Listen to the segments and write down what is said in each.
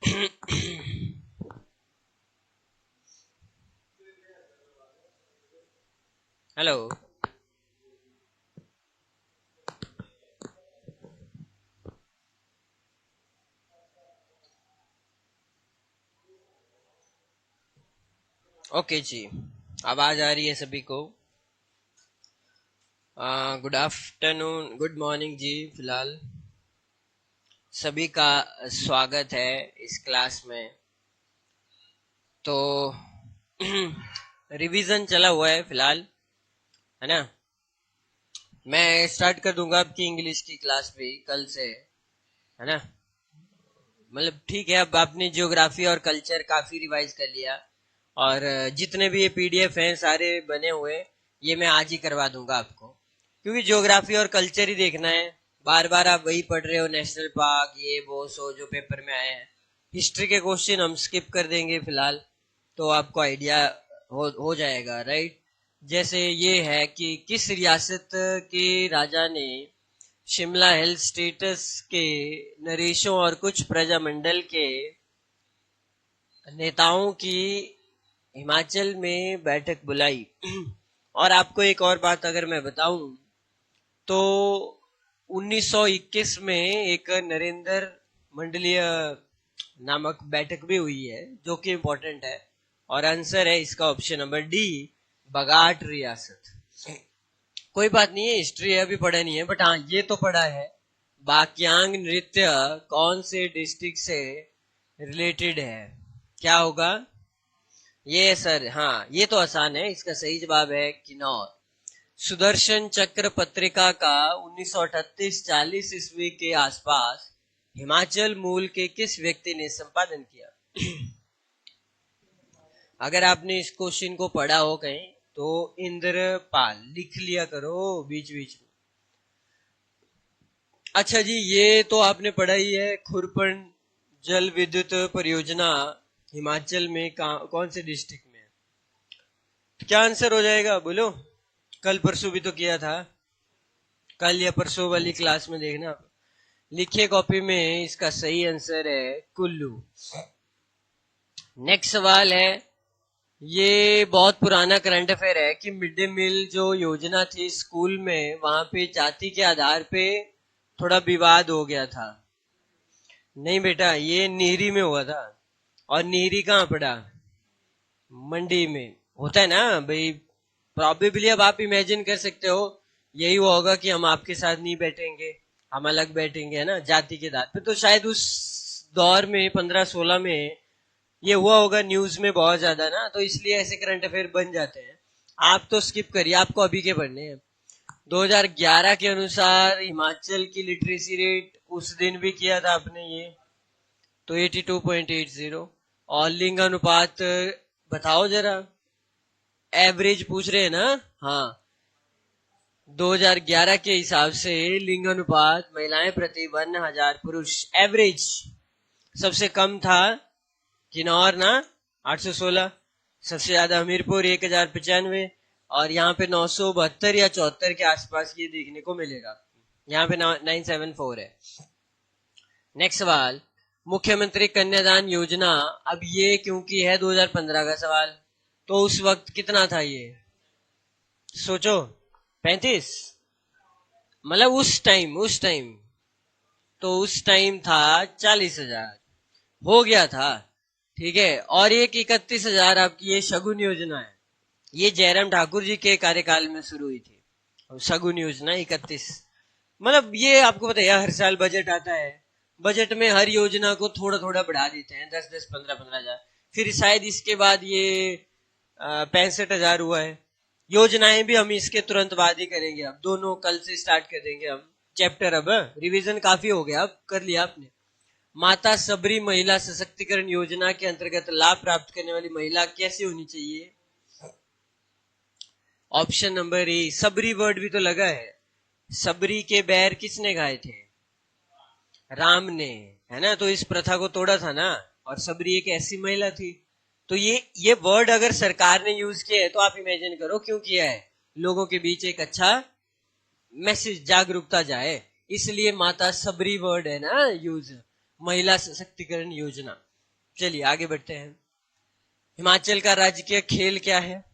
Hello. Okay जी, आवाज आ रही है सभी को? गुड आफ्टरनून, गुड मॉर्निंग जी। फिलहाल सभी का स्वागत है इस क्लास में। तो रिवीजन चला हुआ है फिलहाल, है ना। मैं स्टार्ट कर दूंगा आपकी इंग्लिश की क्लास भी कल से, है ना। मतलब ठीक है, अब आपने ज्योग्राफी और कल्चर काफी रिवाइज कर लिया, और जितने भी ये पीडीएफ हैं सारे बने हुए, ये मैं आज ही करवा दूंगा आपको, क्योंकि ज्योग्राफी और कल्चर ही देखना है। बार बार आप वही पढ़ रहे हो, नेशनल पार्क ये वो सो जो पेपर में आए हैं। हिस्ट्री के क्वेश्चन हम स्किप कर देंगे फिलहाल, तो आपको आइडिया हो जाएगा, राइट। जैसे ये है कि किस रियासत के राजा ने शिमला हिल स्टेटस के नरेशों और कुछ प्रजामंडल के नेताओं की हिमाचल में बैठक बुलाई। और आपको एक और बात अगर मैं बताऊं, तो 1921 में एक नरेंद्र मंडलीय नामक बैठक भी हुई है, जो कि इम्पोर्टेंट है। और आंसर है इसका ऑप्शन नंबर डी, बगाट रियासत। कोई बात नहीं है, हिस्ट्री है अभी पढ़ा नहीं है, बट हाँ ये तो पढ़ा है। बाक्यांग नृत्य कौन से डिस्ट्रिक्ट से रिलेटेड है? क्या होगा ये सर? हाँ ये तो आसान है, इसका सही जवाब है किन्नौर। सुदर्शन चक्र पत्रिका का 1938-40 ईस्वी के आसपास हिमाचल मूल के किस व्यक्ति ने संपादन किया? अगर आपने इस क्वेश्चन को पढ़ा हो कहीं, तो इंद्रपाल लिख लिया करो बीच बीच में। अच्छा जी, ये तो आपने पढ़ा ही है, खुरपन जल विद्युत परियोजना हिमाचल में कौन से डिस्ट्रिक्ट में है? तो क्या आंसर हो जाएगा बोलो? कल परसों भी तो किया था, कल या परसों वाली क्लास में देखना। लिखिए कॉपी में, इसका सही आंसर है कुल्लू। नेक्स्ट सवाल है, ये बहुत पुराना करंट अफेयर है कि मिड डे मील जो योजना थी स्कूल में, वहां पे जाति के आधार पे थोड़ा विवाद हो गया था। नहीं बेटा, ये नीरी में हुआ था। और नीरी कहाँ पड़ा? मंडी में। होता है ना भाई, प्रॉबेबली अब आप इमेजिन कर सकते हो यही हुआ होगा कि हम आपके साथ नहीं बैठेंगे, हम अलग बैठेंगे, है ना, जाति के आधार पे। तो शायद उस दौर में 15-16 में ये हुआ होगा, न्यूज में बहुत ज्यादा ना, तो इसलिए ऐसे करंट अफेयर बन जाते हैं। आप तो स्किप करिए, आपको अभी के पढ़ने हैं। 2011 के अनुसार हिमाचल की लिटरेसी रेट उस दिन भी किया था आपने ये, तो 82.80। और लिंग अनुपात बताओ जरा, एवरेज पूछ रहे हैं ना? हाँ, 2011 के हिसाब से लिंग अनुपात महिलाएं प्रति 1,000 पुरुष एवरेज सबसे कम था किन्नौर ना, 816। सबसे ज्यादा हमीरपुर 1,095। और यहाँ पे 972 या 74 के आसपास ये देखने को मिलेगा, यहाँ पे 974 है। नेक्स्ट सवाल, मुख्यमंत्री कन्यादान योजना, अब ये क्योंकि है 2015 का सवाल, तो उस वक्त कितना था ये? सोचो, 35। मतलब उस टाइम तो उस टाइम था 40,000, हो गया था, ठीक है। और एक 31,000 आपकी ये शगुन योजना है, ये जयराम ठाकुर जी के कार्यकाल में शुरू हुई थी। शगुन योजना 31, मतलब ये आपको पता है हर साल बजट आता है, बजट में हर योजना को थोड़ा थोड़ा बढ़ा देते हैं, 10-10, 15-15 हजार। फिर शायद इसके बाद ये 65,000 हुआ है। योजनाएं भी हम इसके तुरंत बाद ही करेंगे, अब दोनों कल से स्टार्ट कर देंगे हम चैप्टर। अब रिवीजन काफी हो गया, अब कर लिया आपने। माता सबरी महिला सशक्तिकरण योजना के अंतर्गत लाभ प्राप्त करने वाली महिला कैसी होनी चाहिए? ऑप्शन नंबर ए, सबरी वर्ड भी तो लगा है। सबरी के बैर किसने खाए थे? राम ने, है ना। तो इस प्रथा को तोड़ा था ना, और सबरी एक ऐसी महिला थी। तो ये वर्ड अगर सरकार ने यूज किया है, तो आप इमेजिन करो क्यों किया है, लोगों के बीच एक अच्छा मैसेज, जागरूकता जाए, इसलिए माता सबरी वर्ड है ना यूज, महिला सशक्तिकरण योजना। चलिए आगे बढ़ते हैं। हिमाचल का राजकीय खेल क्या है?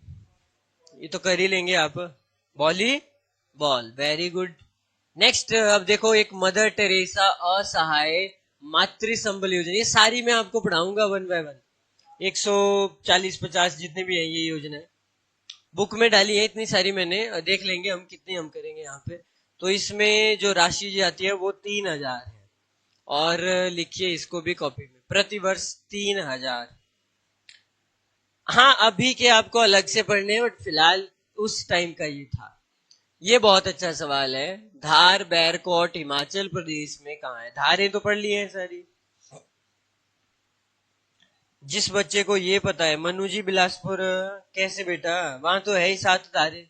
ये तो कर ही लेंगे आप, वॉलीबॉल। Very good. नेक्स्ट अब देखो, एक मदर टेरेसा असहाय मातृ संबल योजना, ये सारी मैं आपको पढ़ाऊंगा वन बाय वन। 140-50 जितने भी हैं ये योजना है, बुक में डाली है इतनी सारी मैंने, देख लेंगे हम कितनी हम करेंगे यहाँ पे। तो इसमें जो राशि जी आती है वो 3,000 है, और लिखिए इसको भी कॉपी में, प्रतिवर्ष 3,000। हाँ अभी के आपको अलग से पढ़ने हैं, बट फिलहाल उस टाइम का ये था। ये बहुत अच्छा सवाल है। धार बैरकोट हिमाचल प्रदेश में कहाँ है? धारें तो पढ़ ली है सारी। जिस बच्चे को ये पता है, मनु जी बिलासपुर कैसे बेटा, वहां तो है ही 7 धारे।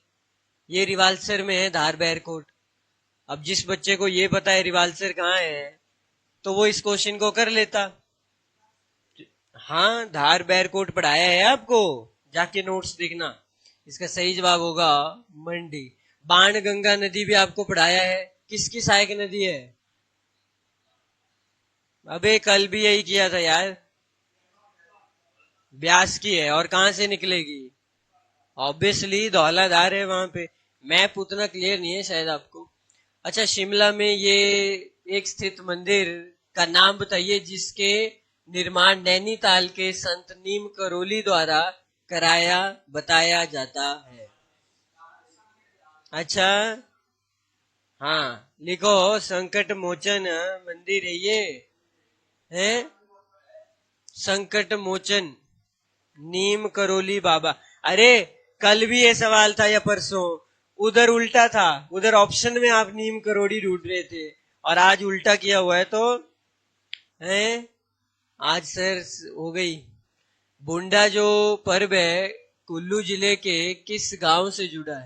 ये रिवाल्सर में है धार बैरकोट। अब जिस बच्चे को ये पता है रिवाल्सर कहाँ है, तो वो इस क्वेश्चन को कर लेता। हाँ धार बैरकोट पढ़ाया है आपको, जाके नोट्स देखना। इसका सही जवाब होगा मंडी। बाण गंगा नदी भी आपको पढ़ाया है, किसकी सहायक नदी है? अबे कल भी यही किया था यार, ब्यास की है। और कहां से निकलेगी? ऑब्वियसली धौलाधार है वहां पे। मैप उतना क्लियर नहीं है शायद आपको। अच्छा, शिमला में ये एक स्थित मंदिर का नाम बताइए जिसके निर्माण नैनीताल के संत नीम करोली द्वारा कराया बताया जाता है। अच्छा हाँ लिखो, संकट मोचन मंदिर है ये, है संकट मोचन नीम करोली बाबा। अरे कल भी ये सवाल था या परसों, उधर उल्टा था, उधर ऑप्शन में आप नीम करोड़ी ढूंढ रहे थे, और आज उल्टा किया हुआ है। तो है आज सर हो गई। बुंडा जो पर्व है कुल्लू जिले के किस गांव से जुड़ा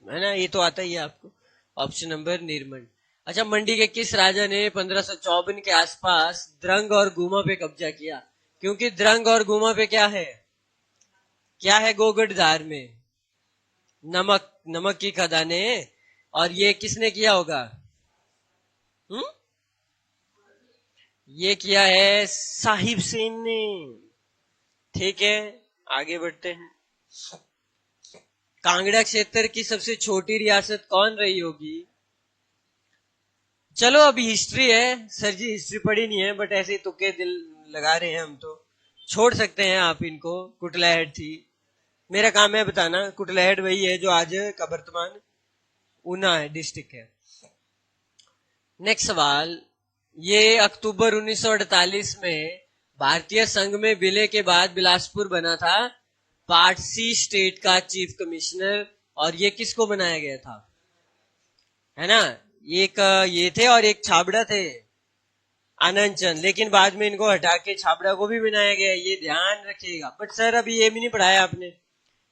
है ना? ये तो आता ही है आपको। ऑप्शन नंबर निर्मल। अच्छा, मंडी के किस राजा ने 1554 के आसपास द्रंग और गुमा पे कब्जा किया? क्योंकि द्रंग और गुमा पे क्या है, क्या है गोगढ़ धार में? नमक, नमक की खदाने। और ये किसने किया होगा? ये किया है साहिब सेन ने। ठीक है आगे बढ़ते हैं। कांगड़ा क्षेत्र की सबसे छोटी रियासत कौन रही होगी? चलो अभी हिस्ट्री है, सर जी हिस्ट्री पढ़ी नहीं है, बट ऐसे ही तुक्के दिल लगा रहे हैं हम, तो छोड़ सकते हैं आप इनको। कुटलाहट थी। मेरा काम है बताना, कुटलाहट वही है जो आज का वर्तमान ऊना है, डिस्ट्रिक्ट है। नेक्स्ट सवाल, ये अक्टूबर 1948 में भारतीय संघ में विलय के बाद बिलासपुर बना था पारसी स्टेट का चीफ कमिश्नर, और ये किसको बनाया गया था? है ना, एक ये थे और एक छाबड़ा थे आनंद चंद, लेकिन बाद में इनको हटा के छाबड़ा को भी बनाया गया, ये ध्यान रखिएगा। बट सर अभी ये भी नहीं पढ़ाया आपने,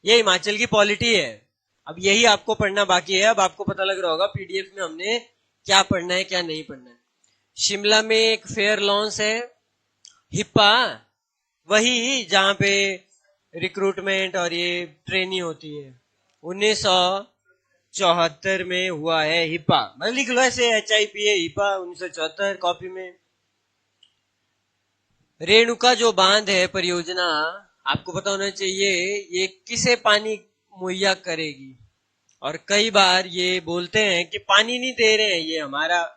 ये हिमाचल की पॉलिटी है, अब यही आपको पढ़ना बाकी है। अब आपको पता लग रहा होगा पीडीएफ में हमने क्या पढ़ना है क्या नहीं पढ़ना है। शिमला में एक फेयर लॉन्स है, हिप्पा, वही जहां पे रिक्रूटमेंट और ये ट्रेनिंग होती है। 1974 में हुआ है हिप्पा, मतलब लिख लो ऐसे HIPA हिप्पा 1974 कॉपी में। रेणुका जो बांध है परियोजना, आपको पता होना चाहिए ये किसे पानी मुहैया करेगी। और कई बार ये बोलते हैं कि पानी नहीं दे रहे हैं, ये हमारा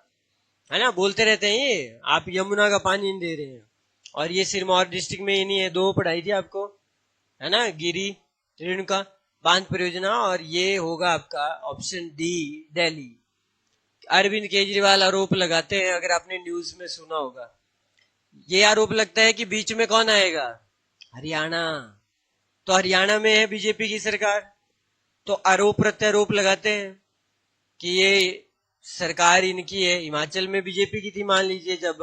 है ना, बोलते रहते हैं ये आप यमुना का पानी नहीं दे रहे हैं। और ये सिरमौर डिस्ट्रिक्ट में ही नहीं है, 2 पढ़ाई थी आपको, है ना, गिरी रेणुका बांध परियोजना। और ये होगा आपका ऑप्शन डी, दिल्ली। अरविंद केजरीवाल आरोप लगाते हैं, अगर आपने न्यूज में सुना होगा, ये आरोप लगता है कि बीच में कौन आएगा? हरियाणा। तो हरियाणा में है बीजेपी की सरकार, तो आरोप प्रत्यारोप लगाते हैं कि ये सरकार इनकी है। हिमाचल में बीजेपी की थी मान लीजिए जब,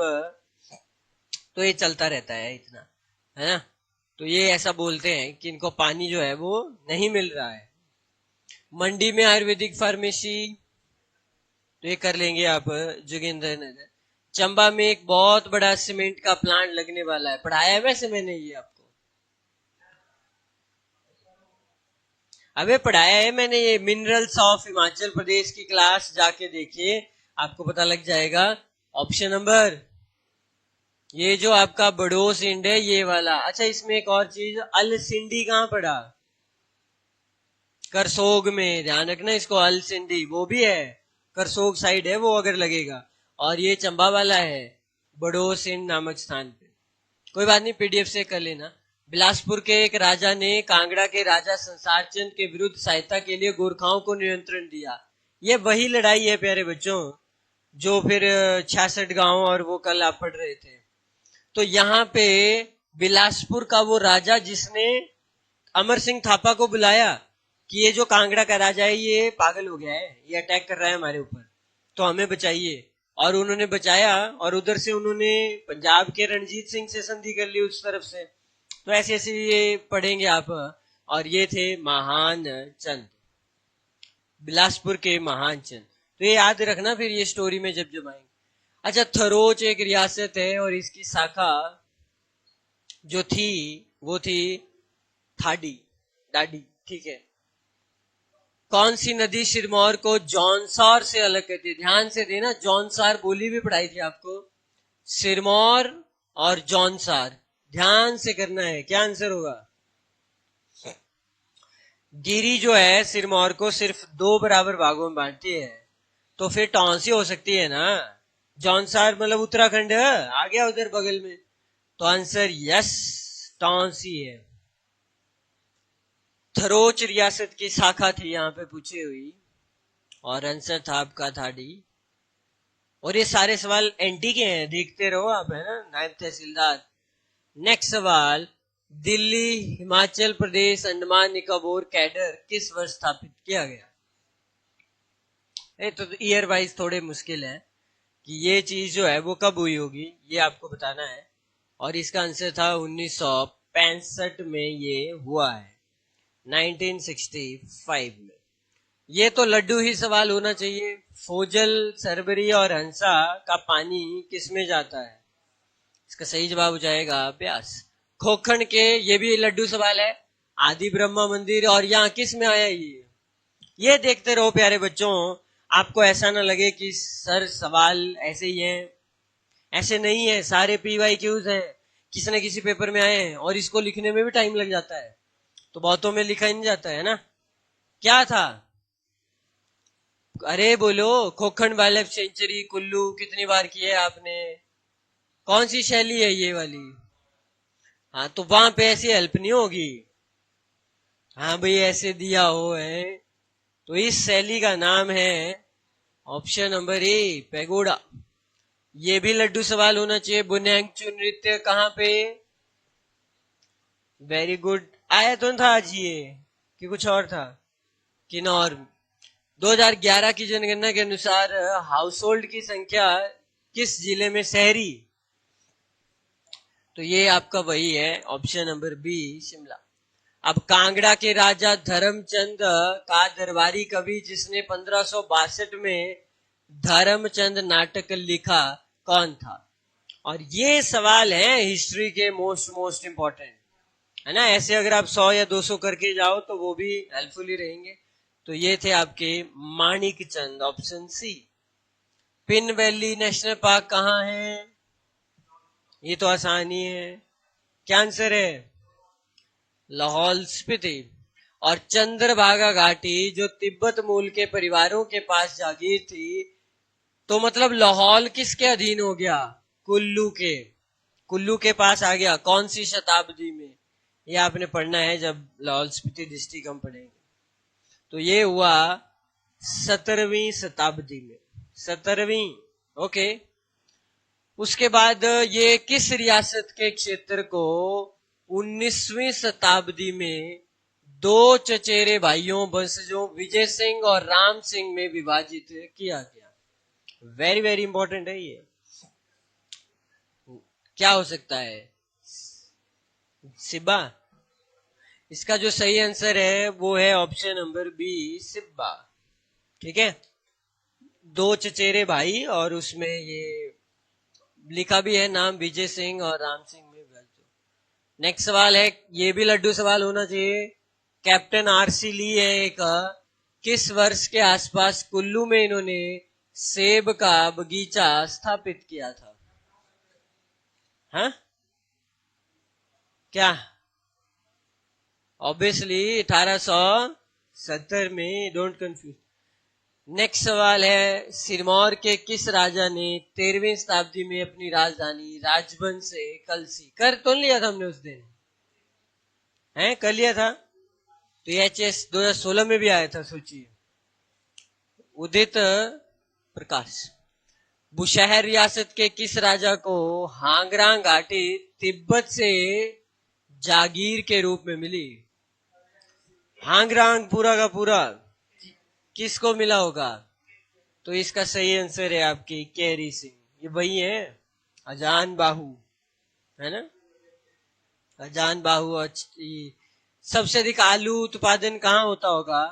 तो ये चलता रहता है इतना, है ना। तो ये ऐसा बोलते हैं कि इनको पानी जो है वो नहीं मिल रहा है। मंडी में आयुर्वेदिक फार्मेसी, तो ये कर लेंगे आप, जोगिंदर नगर। चंबा में एक बहुत बड़ा सीमेंट का प्लांट लगने वाला है, पढ़ाया है वैसे मैंने ये आपको, अबे पढ़ाया है मैंने ये, मिनरल्स ऑफ हिमाचल प्रदेश की क्लास जाके देखिए, आपको पता लग जाएगा। ऑप्शन नंबर ये जो आपका बड़ोसिंड है ये वाला। अच्छा, इसमें एक और चीज, अलसिंडी कहाँ पड़ा? करसोग में, ध्यान रखना इसको, अलसिंडी वो भी है, करसोग साइड है वो अगर लगेगा। और ये चंबा वाला है, बड़ोसिंड नामक स्थान पे। कोई बात नहीं, पीडीएफ से कर लेना। बिलासपुर के एक राजा ने कांगड़ा के राजा संसार चंद के विरुद्ध सहायता के लिए गोरखाओं को नियंत्रण दिया। ये वही लड़ाई है प्यारे बच्चों, जो फिर 66 गांव और वो कल आप पढ़ रहे थे। तो यहाँ पे बिलासपुर का वो राजा जिसने अमर सिंह थापा को बुलाया कि ये जो कांगड़ा का राजा है ये पागल हो गया है, ये अटैक कर रहा है हमारे ऊपर, तो हमें बचाइए। और उन्होंने बचाया, और उधर से उन्होंने पंजाब के रणजीत सिंह से संधि कर ली उस तरफ से। तो ऐसे ऐसे ये पढ़ेंगे आप। और ये थे महान चंद, बिलासपुर के महान चंद। तो ये याद रखना फिर ये स्टोरी में जब जब आएंगे। अच्छा, थरोच एक रियासत है और इसकी शाखा जो थी वो थी थाडी, डाडी, ठीक है। कौन सी नदी सिरमौर को जौनसार से अलग करती है? ध्यान से देना, जौनसार बोली भी पढ़ाई थी आपको, सिरमौर और जौनसार, ध्यान से करना है। क्या आंसर होगा? गिरी जो है सिरमौर को सिर्फ 2 बराबर भागों में बांटती है, तो फिर टॉन्सी हो सकती है ना। जौनसार मतलब उत्तराखंड आ गया उधर बगल में, तो आंसर यस टॉन्सी है। थरोच रियासत की शाखा थी यहाँ पे पूछी हुई, और आंसर था आपका थाडी। और ये सारे सवाल एनटी के हैं, देखते रहो आप, है ना, नायब तहसीलदार। नेक्स्ट सवाल, दिल्ली हिमाचल प्रदेश अंडमान निकोबार कैडर किस वर्ष स्थापित किया गया? तो ईयर वाइज थोड़े मुश्किल है कि ये चीज जो है वो कब हुई होगी, ये आपको बताना है। और इसका आंसर था 1965 में ये हुआ है, 1965 में। ये तो लड्डू ही सवाल होना चाहिए। फोजल, सरबरी और हंसा का पानी किस में जाता है? इसका सही जवाब हो जाएगा ब्यास। खोखंड के, ये भी लड्डू सवाल है, आदि ब्रह्मा मंदिर और यहाँ किस में आया ये देखते रहो प्यारे बच्चों। आपको ऐसा ना लगे कि सर सवाल ऐसे ही हैं, ऐसे नहीं है, सारे PYQs हैं, किसी न किसी पेपर में आए हैं, और इसको लिखने में भी टाइम लग जाता है, तो बहुतों में लिखा ही नहीं जाता है ना। क्या था? अरे बोलो, खोखंड वाइल्ड लाइफ सेंचुरी कुल्लू कितनी बार की है आपने? कौन सी शैली है ये वाली? हाँ, तो वहां पे ऐसी हेल्प नहीं होगी। हाँ भाई, ऐसे दिया हो है, तो इस शैली का नाम है ऑप्शन नंबर ए, पैगोडा। ये भी लड्डू सवाल होना चाहिए। बुन्यांगचू नृत्य कहाँ पे? Very good. आया तो था आज ये कि कुछ और था? किन्नौर। 2011 की जनगणना के अनुसार हाउस होल्ड की संख्या किस जिले में शहरी? तो ये आपका वही है, ऑप्शन नंबर बी, शिमला। अब कांगड़ा के राजा धर्मचंद का दरबारी कवि जिसने 1562 में धर्मचंद नाटक लिखा कौन था? और ये सवाल है हिस्ट्री के मोस्ट इंपॉर्टेंट, है ना। ऐसे अगर आप 100 या 200 करके जाओ तो वो भी हेल्पफुल ही रहेंगे। तो ये थे आपके Manik Chand, option C. Pin Valley National Park कहाँ है? ये तो आसानी है, क्या आंसर है? लाहौल स्पीति। और चंद्रभागा घाटी जो तिब्बत मूल के परिवारों के पास जागीर थी, तो मतलब लाहौल किसके अधीन हो गया? कुल्लू के, कुल्लू के पास आ गया। कौन सी शताब्दी में? ये आपने पढ़ना है जब लाहौल स्पीति डिस्ट्रिक्ट हम पढ़ेंगे। तो ये हुआ 17वीं शताब्दी में, 17वीं। ओके, उसके बाद ये किस रियासत के क्षेत्र को 19वीं शताब्दी में 2 चचेरे भाइयों वंशजों विजय सिंह और राम सिंह में विभाजित किया गया? वेरी वेरी इंपॉर्टेंट है ये। क्या हो सकता है? सिब्बा। इसका जो सही आंसर है वो है ऑप्शन नंबर बी, सिब्बा। ठीक है, 2 चचेरे भाई और उसमें ये लिखा भी है नाम विजय सिंह और राम सिंह में विभाजित। नेक्स्ट सवाल है, ये भी लड्डू सवाल होना चाहिए। कैप्टन RC ली है एक, किस वर्ष के आसपास कुल्लू में इन्होंने सेब का बगीचा स्थापित किया था? हाँ क्या? ऑब्वियसली 1870 में, डोंट कंफ्यूज। नेक्स्ट सवाल है, सिरमौर के किस राजा ने 13वीं शताब्दी में अपनी राजधानी राजबंद से कलसी कर तो लिया था हमने उस दिन? है कर लिया था। तो ये एचएस 2016 में भी आया था, सोचिए। उदित प्रकाश। बुशहर रियासत के किस राजा को हांगरांग घाटी तिब्बत से जागीर के रूप में मिली? हांगरांग पूरा का पूरा किसको मिला होगा? तो इसका सही आंसर है आपकी केरी सिंह। ये वही है, अजान बाहु, है ना? अजान बाहु। सबसे अधिक आलू उत्पादन कहाँ होता होगा?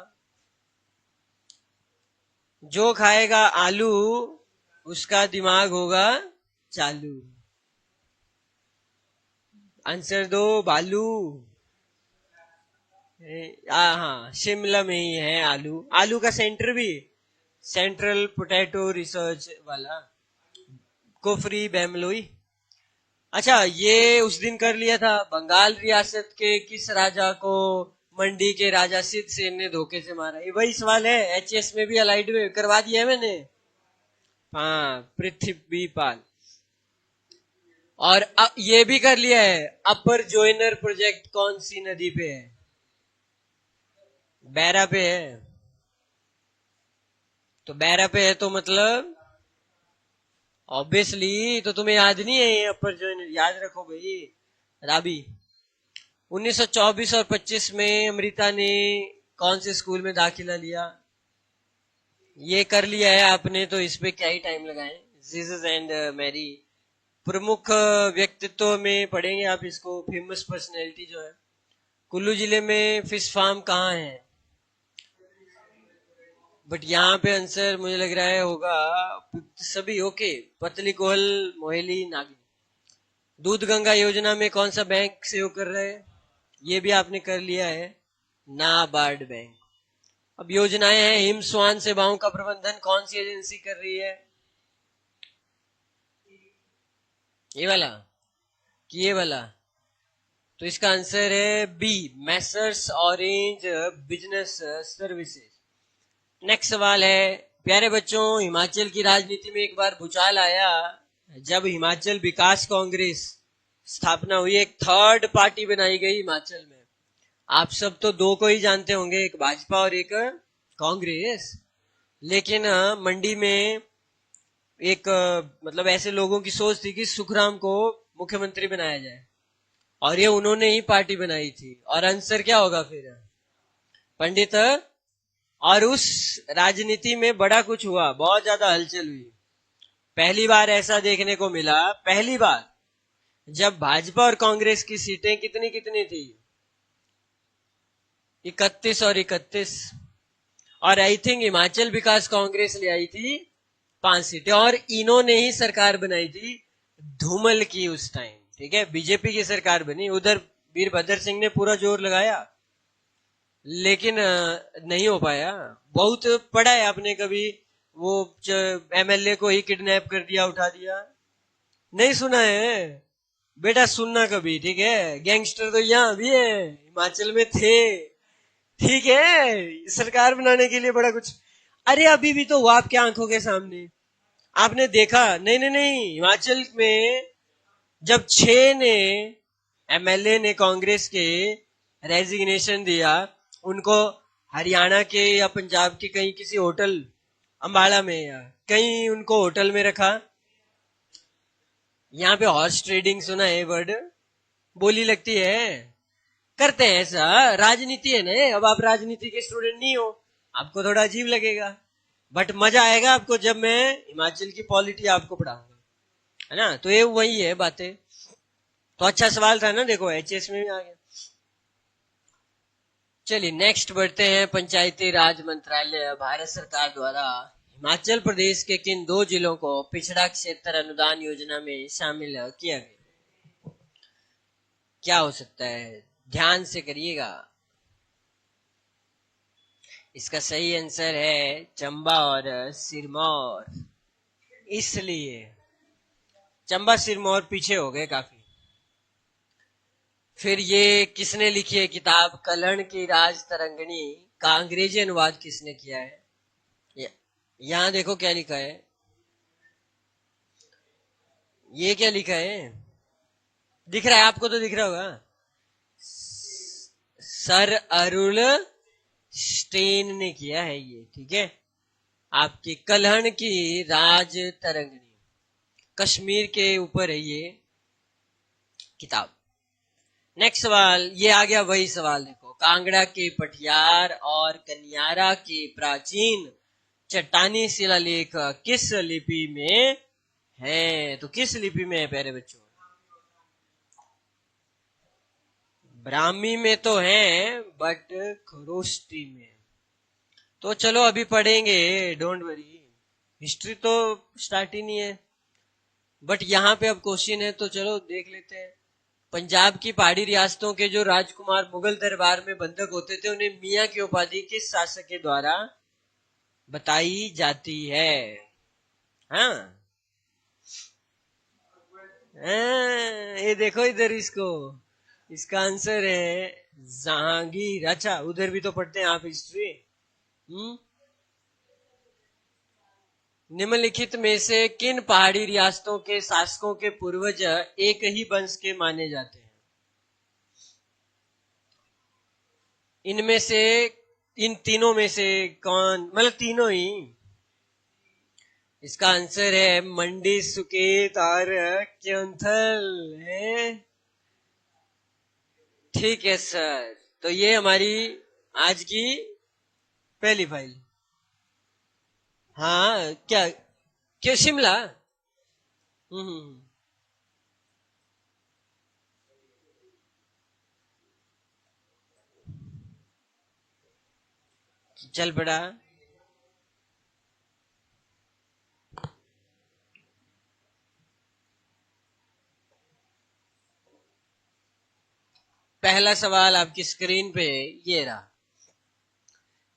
जो खाएगा आलू उसका दिमाग होगा चालू। आंसर दो बालू। हाँ, शिमला में ही है आलू। आलू का सेंटर भी, सेंट्रल पोटैटो रिसर्च वाला, कुफरी बेमलोई। अच्छा, ये उस दिन कर लिया था। बंगाल रियासत के किस राजा को मंडी के राजा सिद्ध सेन ने धोखे से मारा? ये वही सवाल है, एचएस में भी अलाइड में करवा दिया है मैंने। हाँ, पृथ्वीपाल। और ये भी कर लिया है, अपर जोइनर प्रोजेक्ट कौन सी नदी पे है? बैरा पे है। तो बैरा पे है तो मतलब ऑब्वियसली तो तुम्हें याद नहीं है ये अपर जोइनर, याद रखो भाई। राबी। 1924 और 25 में अमृता ने कौन से स्कूल में दाखिला लिया? ये कर लिया है आपने, तो इस पे क्या ही टाइम लगाएं। Jesus and Mary. प्रमुख व्यक्तित्व में पढ़ेंगे आप इसको, फेमस पर्सनैलिटी जो है। कुल्लू जिले में फिश फार्म कहाँ है? बट यहाँ पे आंसर मुझे लग रहा है होगा सभी। ओके, पतली कोहल, मोहेली, नागिन। दूध गंगा योजना में कौन सा बैंक सहयोग कर रहे हैं? ये भी आपने कर लिया है, नाबार्ड बैंक। अब योजनाएं हैं, हिम स्वान सेवाओं का प्रबंधन कौन सी एजेंसी कर रही है? ये वाला कि ये वाला? तो इसका आंसर है b, Messrs Orange Business Services. Next सवाल है, प्यारे बच्चों, हिमाचल की राजनीति में एक बार भूचाल आया जब हिमाचल विकास कांग्रेस स्थापना हुई। एक थर्ड पार्टी बनाई गई हिमाचल में। आप सब तो दो को ही जानते होंगे, एक भाजपा और एक कांग्रेस। लेकिन मंडी में एक मतलब ऐसे लोगों की सोच थी कि सुखराम को मुख्यमंत्री बनाया जाए, और ये उन्होंने ही पार्टी बनाई थी। और आंसर क्या होगा फिर? पंडित। और उस राजनीति में बड़ा कुछ हुआ, बहुत ज्यादा हलचल हुई। पहली बार ऐसा देखने को मिला, पहली बार जब भाजपा और कांग्रेस की सीटें कितनी कितनी थी? 31 और 31। और आई थिंक हिमाचल विकास कांग्रेस ले आई थी 5 सीटें, और इन्होंने ही सरकार बनाई थी धूमल की उस टाइम। ठीक है, बीजेपी की सरकार बनी, उधर वीरभद्र सिंह ने पूरा जोर लगाया, लेकिन नहीं हो पाया। बहुत पढ़ा है आपने कभी, वो एमएलए को ही किडनैप कर दिया, उठा दिया? नहीं सुना है? बेटा सुनना कभी, ठीक है? गैंगस्टर तो यहाँ भी है, हिमाचल में थे। ठीक है, सरकार बनाने के लिए बड़ा कुछ। अरे अभी भी तो हुआ आपके आंखों के सामने, आपने देखा? नहीं नहीं नहीं, हिमाचल में जब 6 ने एमएलए ने कांग्रेस के रेजिग्नेशन दिया, उनको हरियाणा के या पंजाब के कहीं किसी होटल, अंबाला में या कहीं, उनको होटल में रखा। यहाँ पे हॉर्स ट्रेडिंग सुना है वर्ड? बोली लगती है, करते हैं ऐसा, राजनीति है ना। अब आप राजनीति के स्टूडेंट नहीं हो, आपको थोड़ा अजीब लगेगा, बट मजा आएगा आपको जब मैं हिमाचल की पॉलिटी आपको पढ़ाऊंगा, है ना? तो ये वही है बातें। तो अच्छा सवाल था ना, देखो एचएस में भी आ गया। चलिए नेक्स्ट बढ़ते हैं। पंचायती राज मंत्रालय भारत सरकार द्वारा हिमाचल प्रदेश के किन 2 जिलों को पिछड़ा क्षेत्र अनुदान योजना में शामिल किया गया? क्या हो सकता है? ध्यान से करिएगा। इसका सही आंसर है चंबा और सिरमौर। इसलिए चंबा सिरमौर पीछे हो गए काफी। फिर ये किसने लिखी है किताब कलहण की राज तरंगिणी का अंग्रेजी अनुवाद किसने किया है? यहां देखो क्या लिखा है, ये क्या लिखा है, दिख रहा है आपको? तो दिख रहा होगा, सर अरुल स्टेन ने किया है ये, ठीक है। आपकी कलहण की राज तरंगिणी, कश्मीर के ऊपर है ये किताब। नेक्स्ट सवाल, ये आ गया वही सवाल, देखो कांगड़ा के पटियार और कन्यारा के प्राचीन चट्टानी शिलालेख किस लिपि में है? तो किस लिपि में है प्यारे बच्चों? ब्राह्मी में तो है, बट खरोष्टी में। तो चलो अभी पढ़ेंगे, डोंट वरी, हिस्ट्री तो स्टार्ट ही नहीं है, बट यहाँ पे अब क्वेश्चन है तो चलो देख लेते हैं। पंजाब की पहाड़ी रियासतों के जो राजकुमार मुगल दरबार में बंधक होते थे उन्हें मियाँ की उपाधि किस शासक के द्वारा बताई जाती है? हाँ, ये देखो इधर, इसको, इसका आंसर है जहांगीर। अच्छा, उधर भी तो पढ़ते हैं आप हिस्ट्री। निम्नलिखित में से किन पहाड़ी रियासतों के शासकों के पूर्वज एक ही वंश के माने जाते हैं? इनमें से, इन तीनों में से कौन, मतलब तीनों ही? इसका आंसर है मंडी, सुकेत और क्योंथल है। ठीक है सर, तो ये हमारी आज की पहली फाइल। हाँ, क्या क्या शिमला? चल पड़ा। पहला सवाल आपकी स्क्रीन पे ये रहा,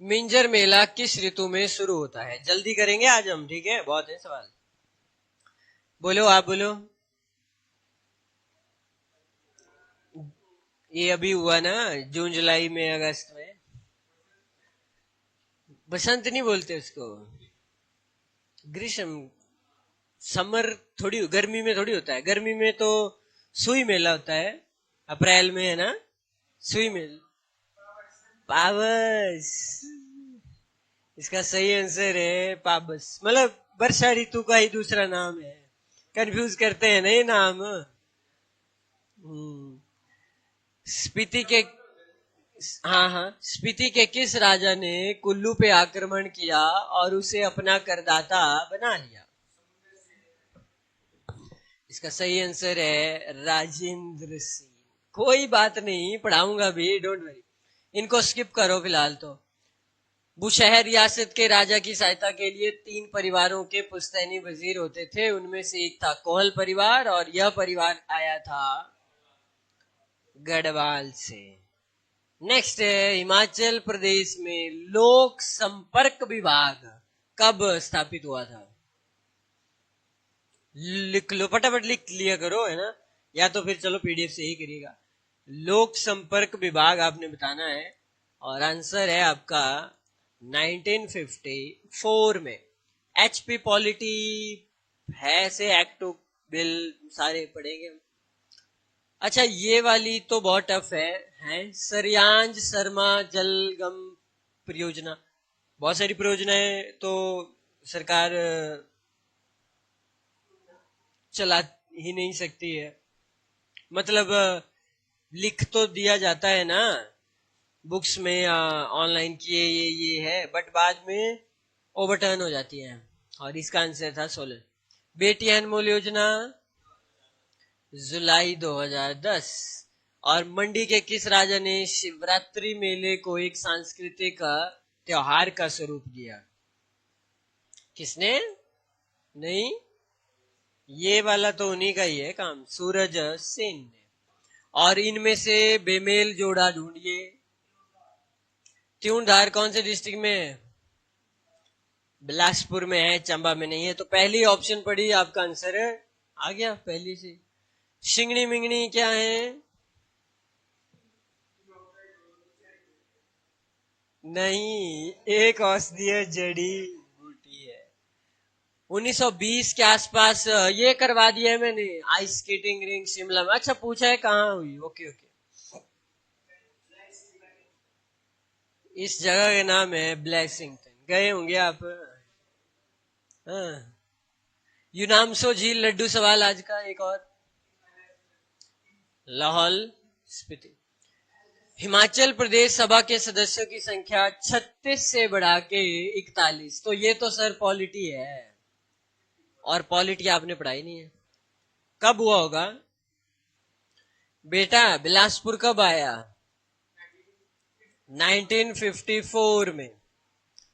मिंजर मेला किस ऋतु में शुरू होता है? जल्दी करेंगे आज हम, ठीक है, बहुत है सवाल। बोलो, आप बोलो। ये अभी हुआ ना, जून जुलाई में, अगस्त में। बसंत नहीं बोलते उसको, ग्रीष्म, समर थोड़ी, गर्मी में थोड़ी होता है। गर्मी में तो सुई मेला होता है, अप्रैल में, है ना, सुई मेला। पावस, इसका सही आंसर है पाबस, मतलब वर्षा ऋतु का ही दूसरा नाम है। कंफ्यूज करते हैं ना ये नाम। स्पीति के, हाँ हाँ, स्पीति के किस राजा ने कुल्लू पे आक्रमण किया और उसे अपना करदाता बना लिया? इसका सही आंसर है राजेंद्र सिंह। कोई बात नहीं, पढ़ाऊंगा भी, डोंट वरी, इनको स्किप करो फिलहाल। तो बुशहर रियासत के राजा की सहायता के लिए 3 परिवारों के पुश्तैनी वजीर होते थे, उनमें से एक था कोहल परिवार और यह परिवार आया था गढ़वाल से। नेक्स्ट है, हिमाचल प्रदेश में लोक संपर्क विभाग कब स्थापित हुआ था? लिख लो, फटाफट लिख लिया करो, है ना, या तो फिर चलो पीडीएफ से ही करिएगा। लोक संपर्क विभाग आपने बताना है, और आंसर है आपका 1954 में। एचपी पॉलिटी है से एक्ट बिल सारे पढ़ेंगे हम। अच्छा, ये वाली तो बहुत टफ है सरयांज शर्मा जलगम परियोजना। बहुत सारी परियोजनाएं तो सरकार चला ही नहीं सकती है, मतलब लिख तो दिया जाता है ना बुक्स में या ऑनलाइन की ये है, बट बाद में ओवरटर्न हो जाती है। और इसका आंसर था 16। बेटी अनमोल योजना जुलाई 2010। और मंडी के किस राजा ने शिवरात्रि मेले को एक सांस्कृतिक त्योहार का स्वरूप दिया? किसने? नहीं, ये वाला तो उन्हीं का ही है काम, सूरज सेन ने। और इनमें से बेमेल जोड़ा ढूंढिए। त्यूणधार कौन से डिस्ट्रिक्ट में है? बिलासपुर में है, चंबा में नहीं है। तो पहली ऑप्शन पड़ी आपका आंसर है आ गया पहली से। शिंगड़ी मिंगड़ी क्या है? नहीं, एक औषधीय जड़ी बूटी है। 1920 के आसपास ये करवा दिया है मैंने, आइस स्केटिंग रिंग शिमला में। अच्छा पूछा है कहाँ हुई? Okay okay. इस जगह का नाम है ब्लेसिंगटन, गए होंगे आप। हाँ। यूनामसो झील, लड्डू सवाल आज का एक और। लाहौल स्पीति। हिमाचल प्रदेश सभा के सदस्यों की संख्या 36 से बढ़ा के 41। तो ये तो सर पॉलिटी है, और पॉलिटी आपने पढ़ाई नहीं है। कब हुआ होगा बेटा? बिलासपुर कब आया? 1954 में।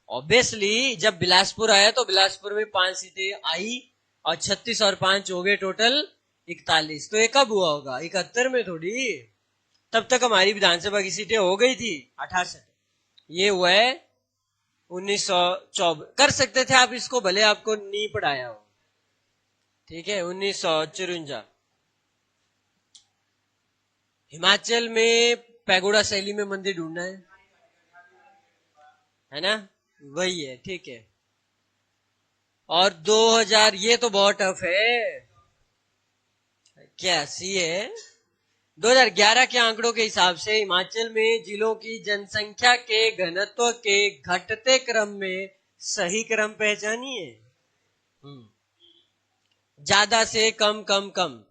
ऑब्वियसली जब बिलासपुर आया तो बिलासपुर में 5 सीटें आई, और 36 और 5 हो गए टोटल 41। तो ये कब हुआ होगा? 71 में थोड़ी। तब तक हमारी विधानसभा की सीटें हो गई थी 68। ये हुआ है 1924। कर सकते थे आप इसको, भले आपको नहीं पढ़ाया हो। ठीक है, 1954। हिमाचल में पैगोडा शैली में मंदिर ढूंढना है ना? वही है, ठीक है। और 2000, ये तो बहुत टफ है। क्या सी है? 2011 के आंकड़ों के हिसाब से हिमाचल में जिलों की जनसंख्या के घनत्व के घटते क्रम में सही क्रम पहचानिए। ज्यादा से कम, कम कम।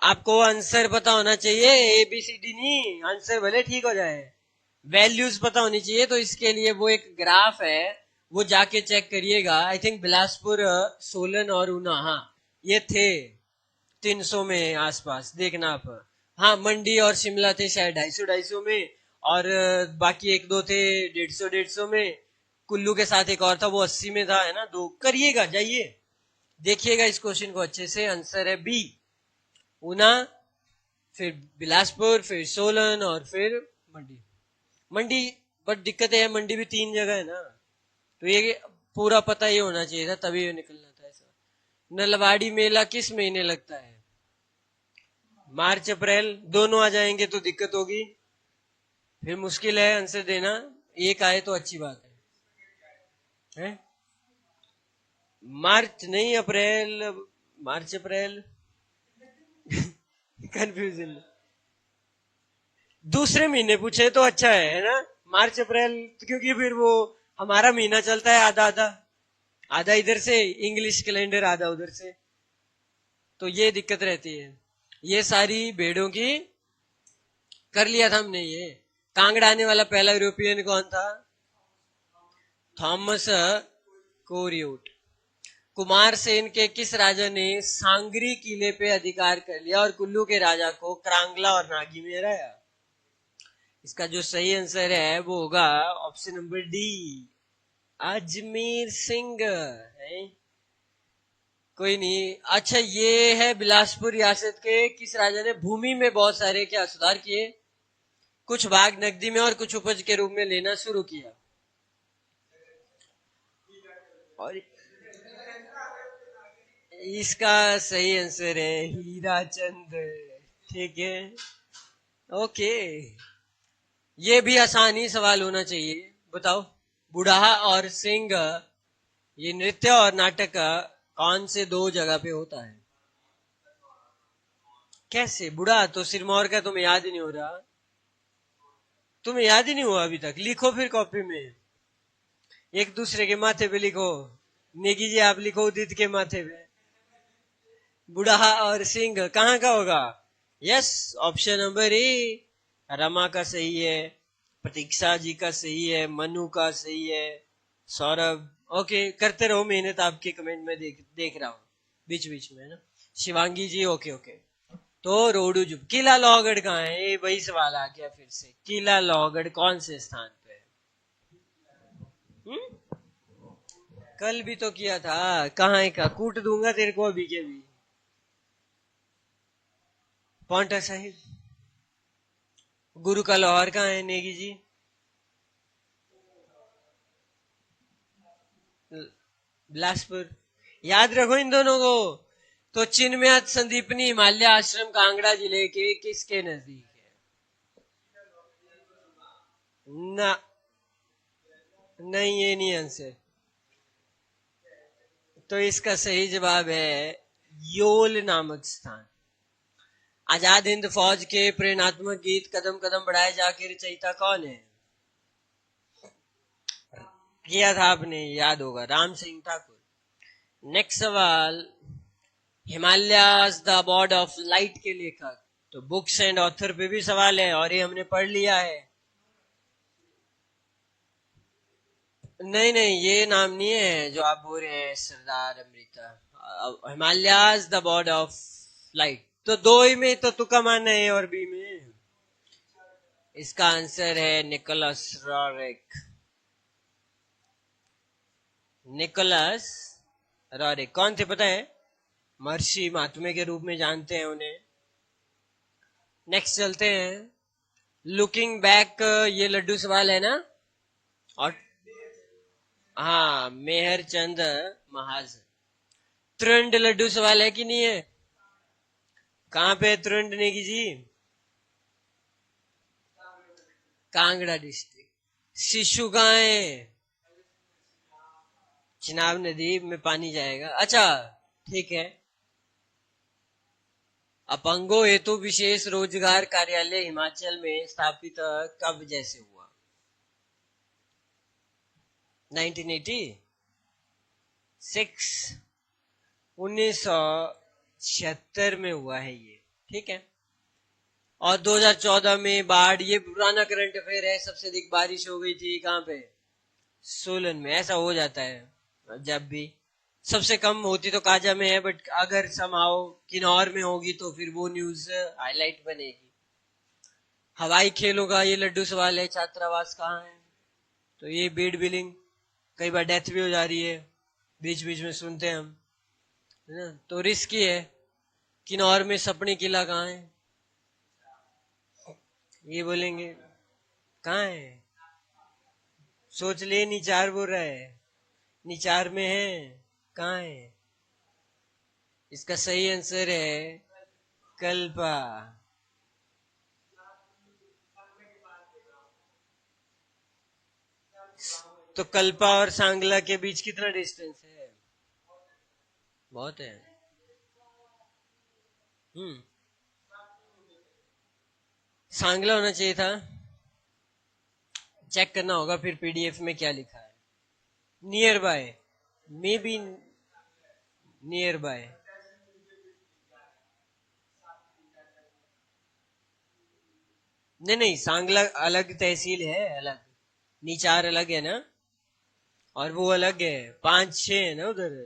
आपको आंसर पता होना चाहिए, ABCD नहीं, आंसर भले ठीक हो जाए, वैल्यूज पता होनी चाहिए। तो इसके लिए वो एक ग्राफ है, वो जाके चेक करिएगा। आई थिंक बिलासपुर, सोलन और ऊना, हाँ ये थे 300 में आसपास, देखना आप। हाँ, मंडी और शिमला थे शायद 250 में, और बाकी एक दो थे 150 में। कुल्लू के साथ एक और था, वो 80 में था, है ना। दो करिएगा, जाइए देखिएगा इस क्वेश्चन को अच्छे से। आंसर है बी, ऊना, फिर बिलासपुर, फिर सोलन, और फिर मंडी। मंडी बट दिक्कत है, मंडी भी 3 जगह है ना, तो ये पूरा पता ये होना चाहिए था, तभी ये निकलना था ऐसा। नलवाड़ी मेला किस महीने लगता है? मार्च अप्रैल, दोनों आ जाएंगे तो दिक्कत होगी, फिर मुश्किल है आंसर देना। एक आए तो अच्छी बात है? मार्च नहीं, अप्रैल, मार्च अप्रैल। कंफ्यूजन। दूसरे महीने पूछे तो अच्छा है ना, मार्च अप्रैल, क्योंकि फिर वो हमारा महीना चलता है आधा आधा, आधा इधर से इंग्लिश कैलेंडर, आधा उधर से, तो ये दिक्कत रहती है। ये सारी भेड़ों की कर लिया था हमने ये। कांगड़ा आने वाला पहला यूरोपियन कौन था? थॉमस कोरियोट। कुमार सेन के किस राजा ने सांगरी किले पे अधिकार कर लिया और कुल्लू के राजा को क्रांगला और नागी में हराया? इसका जो सही आंसर है वो होगा option number D, Ajmer Singh है। कोई नहीं। अच्छा, ये है बिलासपुर रियासत के किस राजा ने भूमि में बहुत सारे क्या सुधार किए? कुछ भाग नकदी में और कुछ उपज के रूप में लेना शुरू किया। और इसका सही आंसर है हीरा चंद। ठीक है, ओके। ये भी आसानी सवाल होना चाहिए। बताओ, बुढ़ाहा और सिंह, ये नृत्य और नाटक कौन से 2 जगह पे होता है? कैसे? बुढ़ा तो सिरमौर का, तुम्हें याद ही नहीं हो रहा? तुम्हें याद ही नहीं हुआ अभी तक? लिखो फिर कॉपी में, एक दूसरे के माथे पे लिखो। नेगी जी आप लिखो उदित के माथे पे। बुढ़ा और सिंह कहाँ का होगा? यस, ऑप्शन नंबर ए, रमा का सही है, प्रतीक्षा जी का सही है, मनु का सही है, सौरभ। ओके, करते रहो मेहनत, आपके कमेंट में देख रहा हूँ बीच बीच में, है ना। शिवांगी जी, ओके ओके। तो रोडू जुब। किला लोहगढ़ कहाँ है? ये वही सवाल आ गया फिर से। किला लोहगढ़ कौन से स्थान पे है? कल भी तो किया था। कहाँ है का? कूट दूंगा तेरे को अभी के भी। पौंटा साहिब। गुरु का लाहौर कहाँ है नेगी जी? बिलासपुर। याद रखो इन दोनों को। तो चिन्मय संदीपनी हिमालय आश्रम कांगड़ा जिले के किसके नजदीक है? ना, नहीं, ये नहीं आंसर। तो इसका सही जवाब है योल नामक स्थान। आजाद हिंद फौज के प्रेरणात्मक गीत कदम कदम बढ़ाए जाके रचयिता कौन है? किया था आपने, याद होगा, राम सिंह ठाकुर। नेक्स्ट सवाल, Himalayas the abode of light के लेखक। तो बुक्स एंड ऑथर पे भी सवाल है और ये हमने पढ़ लिया है। नहीं नहीं, ये नाम नहीं है जो आप बोल रहे हैं, Sardar Amrita. Himalayas the abode of light. तो दो ही में तो तुक्का मारना है, ए और बी में। इसका आंसर है निकोलस रॉरिक। निकोलस रॉरिक कौन थे पता है? महर्षि महात्मे के रूप में जानते हैं उन्हें। नेक्स्ट चलते हैं। लुकिंग बैक, ये लड्डू सवाल है ना? और हाँ, मेहर चंद महाजन। त्रिंड लड्डू सवाल है कि नहीं है? कहां पे त्रिंड नेगी जी? कांगड़ा डिस्ट्रिक्ट। शिशु कहाँ है? चिनाब नदी में पानी जाएगा। अच्छा, ठीक है। अपंगों हेतु विशेष रोजगार कार्यालय हिमाचल में स्थापित कब जैसे हुआ? 1986, 1976 में हुआ है ये, ठीक है। और 2014 में बाढ़, ये पुराना करंट अफेयर है। सबसे अधिक बारिश हो गई थी कहां पे? सोलन में। ऐसा हो जाता है जब भी। सबसे कम होती तो काजा में है, बट अगर समाओ किन्नौर में होगी तो फिर वो न्यूज हाईलाइट बनेगी। हवाई खेलों का ये लड्डू सवाल है, छात्रावास कहाँ है? तो ये बीड बिलिंग, कई बार डेथ भी हो जा रही है, बीच बीच में सुनते हैं हम, है ना? तो रिस्की है। किन्नौर में सपनी किला कहाँ है? ये बोलेंगे कहाँ है? सोच ले, निचार बोल रहा है, निचार में है, कहाँ है? इसका सही आंसर है कल्पा। तो कल्पा और सांगला के बीच कितना डिस्टेंस है? बहुत है। हम्म, सांगला होना चाहिए था। चेक करना होगा फिर पीडीएफ में क्या लिखा है। Near by, may be near by. नहीं नहीं, सांगला अलग तहसील है, अलग। निचार अलग है ना, और वो अलग है। 5-6 है ना उधर,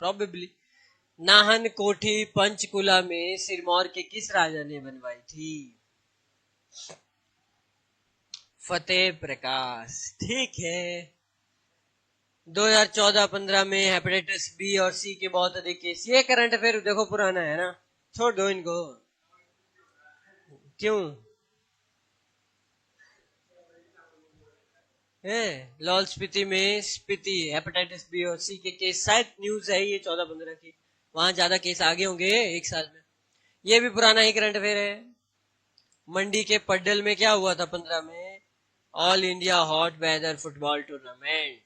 प्रोबेबली। नाहन कोठी पंचकुला में सिरमौर के किस राजा ने बनवाई थी? फतेह प्रकाश, ठीक है। 2014-15 में हेपेटाइटिस बी और सी के बहुत अधिक केस। ये करंट अफेयर देखो पुराना है ना, छोड़ दो इनको। क्यों है? लाहौल स्पीति में स्पीति हेपेटाइटिस बी और सी के केस, शायद न्यूज है ये 14-15 की, वहां ज्यादा केस आगे होंगे एक साल में। ये भी पुराना ही करंट अफेयर है। मंडी के पड्डल में क्या हुआ था 15 में? All India hot weather football tournament.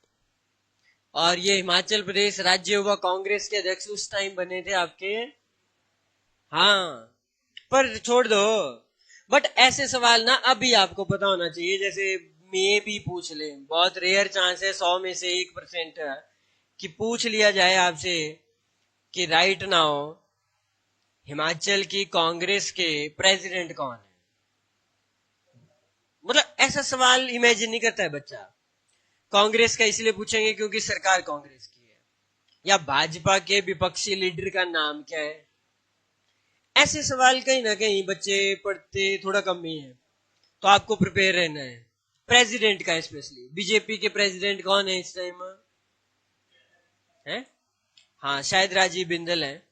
और ये हिमाचल प्रदेश राज्य युवा कांग्रेस के अध्यक्ष उस टाइम बने थे आपके। हाँ, पर छोड़ दो। बट ऐसे सवाल ना अभी आपको पता होना चाहिए, जैसे मे भी पूछ ले, बहुत रेयर चांस है, 100 में से 1% कि पूछ लिया जाए आपसे कि राइट नाउ हिमाचल की कांग्रेस के प्रेसिडेंट कौन है। मतलब ऐसा सवाल इमेजिन नहीं करता है बच्चा। कांग्रेस का इसलिए पूछेंगे क्योंकि सरकार कांग्रेस की है, या भाजपा के विपक्षी लीडर का नाम क्या है। ऐसे सवाल कहीं ना कहीं बच्चे पढ़ते थोड़ा कम ही है, तो आपको प्रिपेयर रहना है। प्रेसिडेंट का स्पेशली, बीजेपी के प्रेसिडेंट कौन है इस टाइम है? हाँ, शायद राजीव बिंदल है।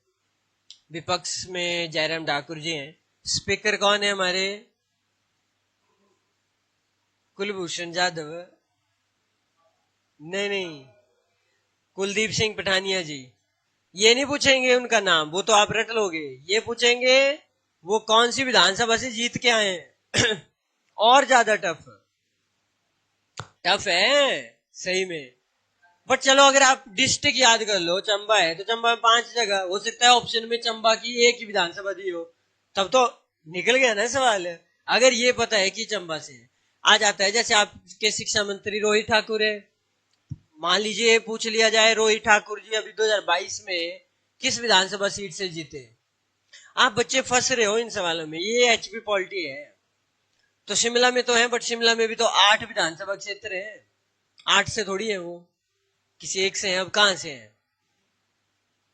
विपक्ष में जयराम ठाकुर जी हैं। स्पीकर कौन है हमारे? कुलभूषण जाधव। नहीं नहीं, कुलदीप सिंह पठानिया जी। ये नहीं पूछेंगे उनका नाम, वो तो आप रट लोगे। ये पूछेंगे वो कौन सी विधानसभा से जीत के आए हैं। और ज्यादा टफ टफ है सही में। बट चलो अगर आप डिस्ट्रिक्ट याद कर लो, चंबा है तो चंबा में 5 जगह हो सकता है ऑप्शन में चंबा की एक ही विधानसभा दी हो, तब तो निकल गया ना सवाल। अगर ये पता है कि चंबा से है, आ जाता है। जैसे आपके शिक्षा मंत्री रोहित ठाकुर है, मान लीजिए पूछ लिया जाए रोहित ठाकुर जी अभी 2022 में किस विधानसभा सीट से जीते। आप बच्चे फंस रहे हो इन सवालों में, ये एचपी पॉलिटी है। तो शिमला में तो है, बट शिमला में भी तो 8 विधानसभा क्षेत्र है, 8 से थोड़ी है वो, किसी एक से है, अब कहां से है।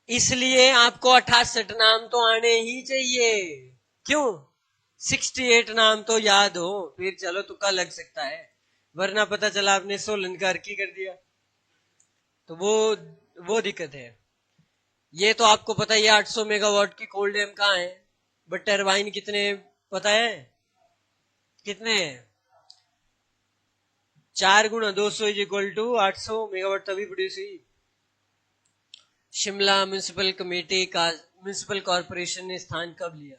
इसलिए आपको 68 नाम तो आने ही चाहिए। क्यों? 68 नाम तो याद हो, फिर चलो तुक्का लग सकता है, वरना पता चला आपने सोलन का अर्की कर दिया, तो वो दिक्कत है। ये तो आपको पता है 800 मेगावाट की कोल डैम कहाँ है, बट टरबाइन कितने पता है? कितने हैं? 4 गुणा 200 इज इक्वल टू 800 मेगावाट तभी प्रोड्यूस हुई। शिमला म्युनिसिपल कमेटी का म्युनिसिपल कॉर्पोरेशन ने स्थान कब लिया?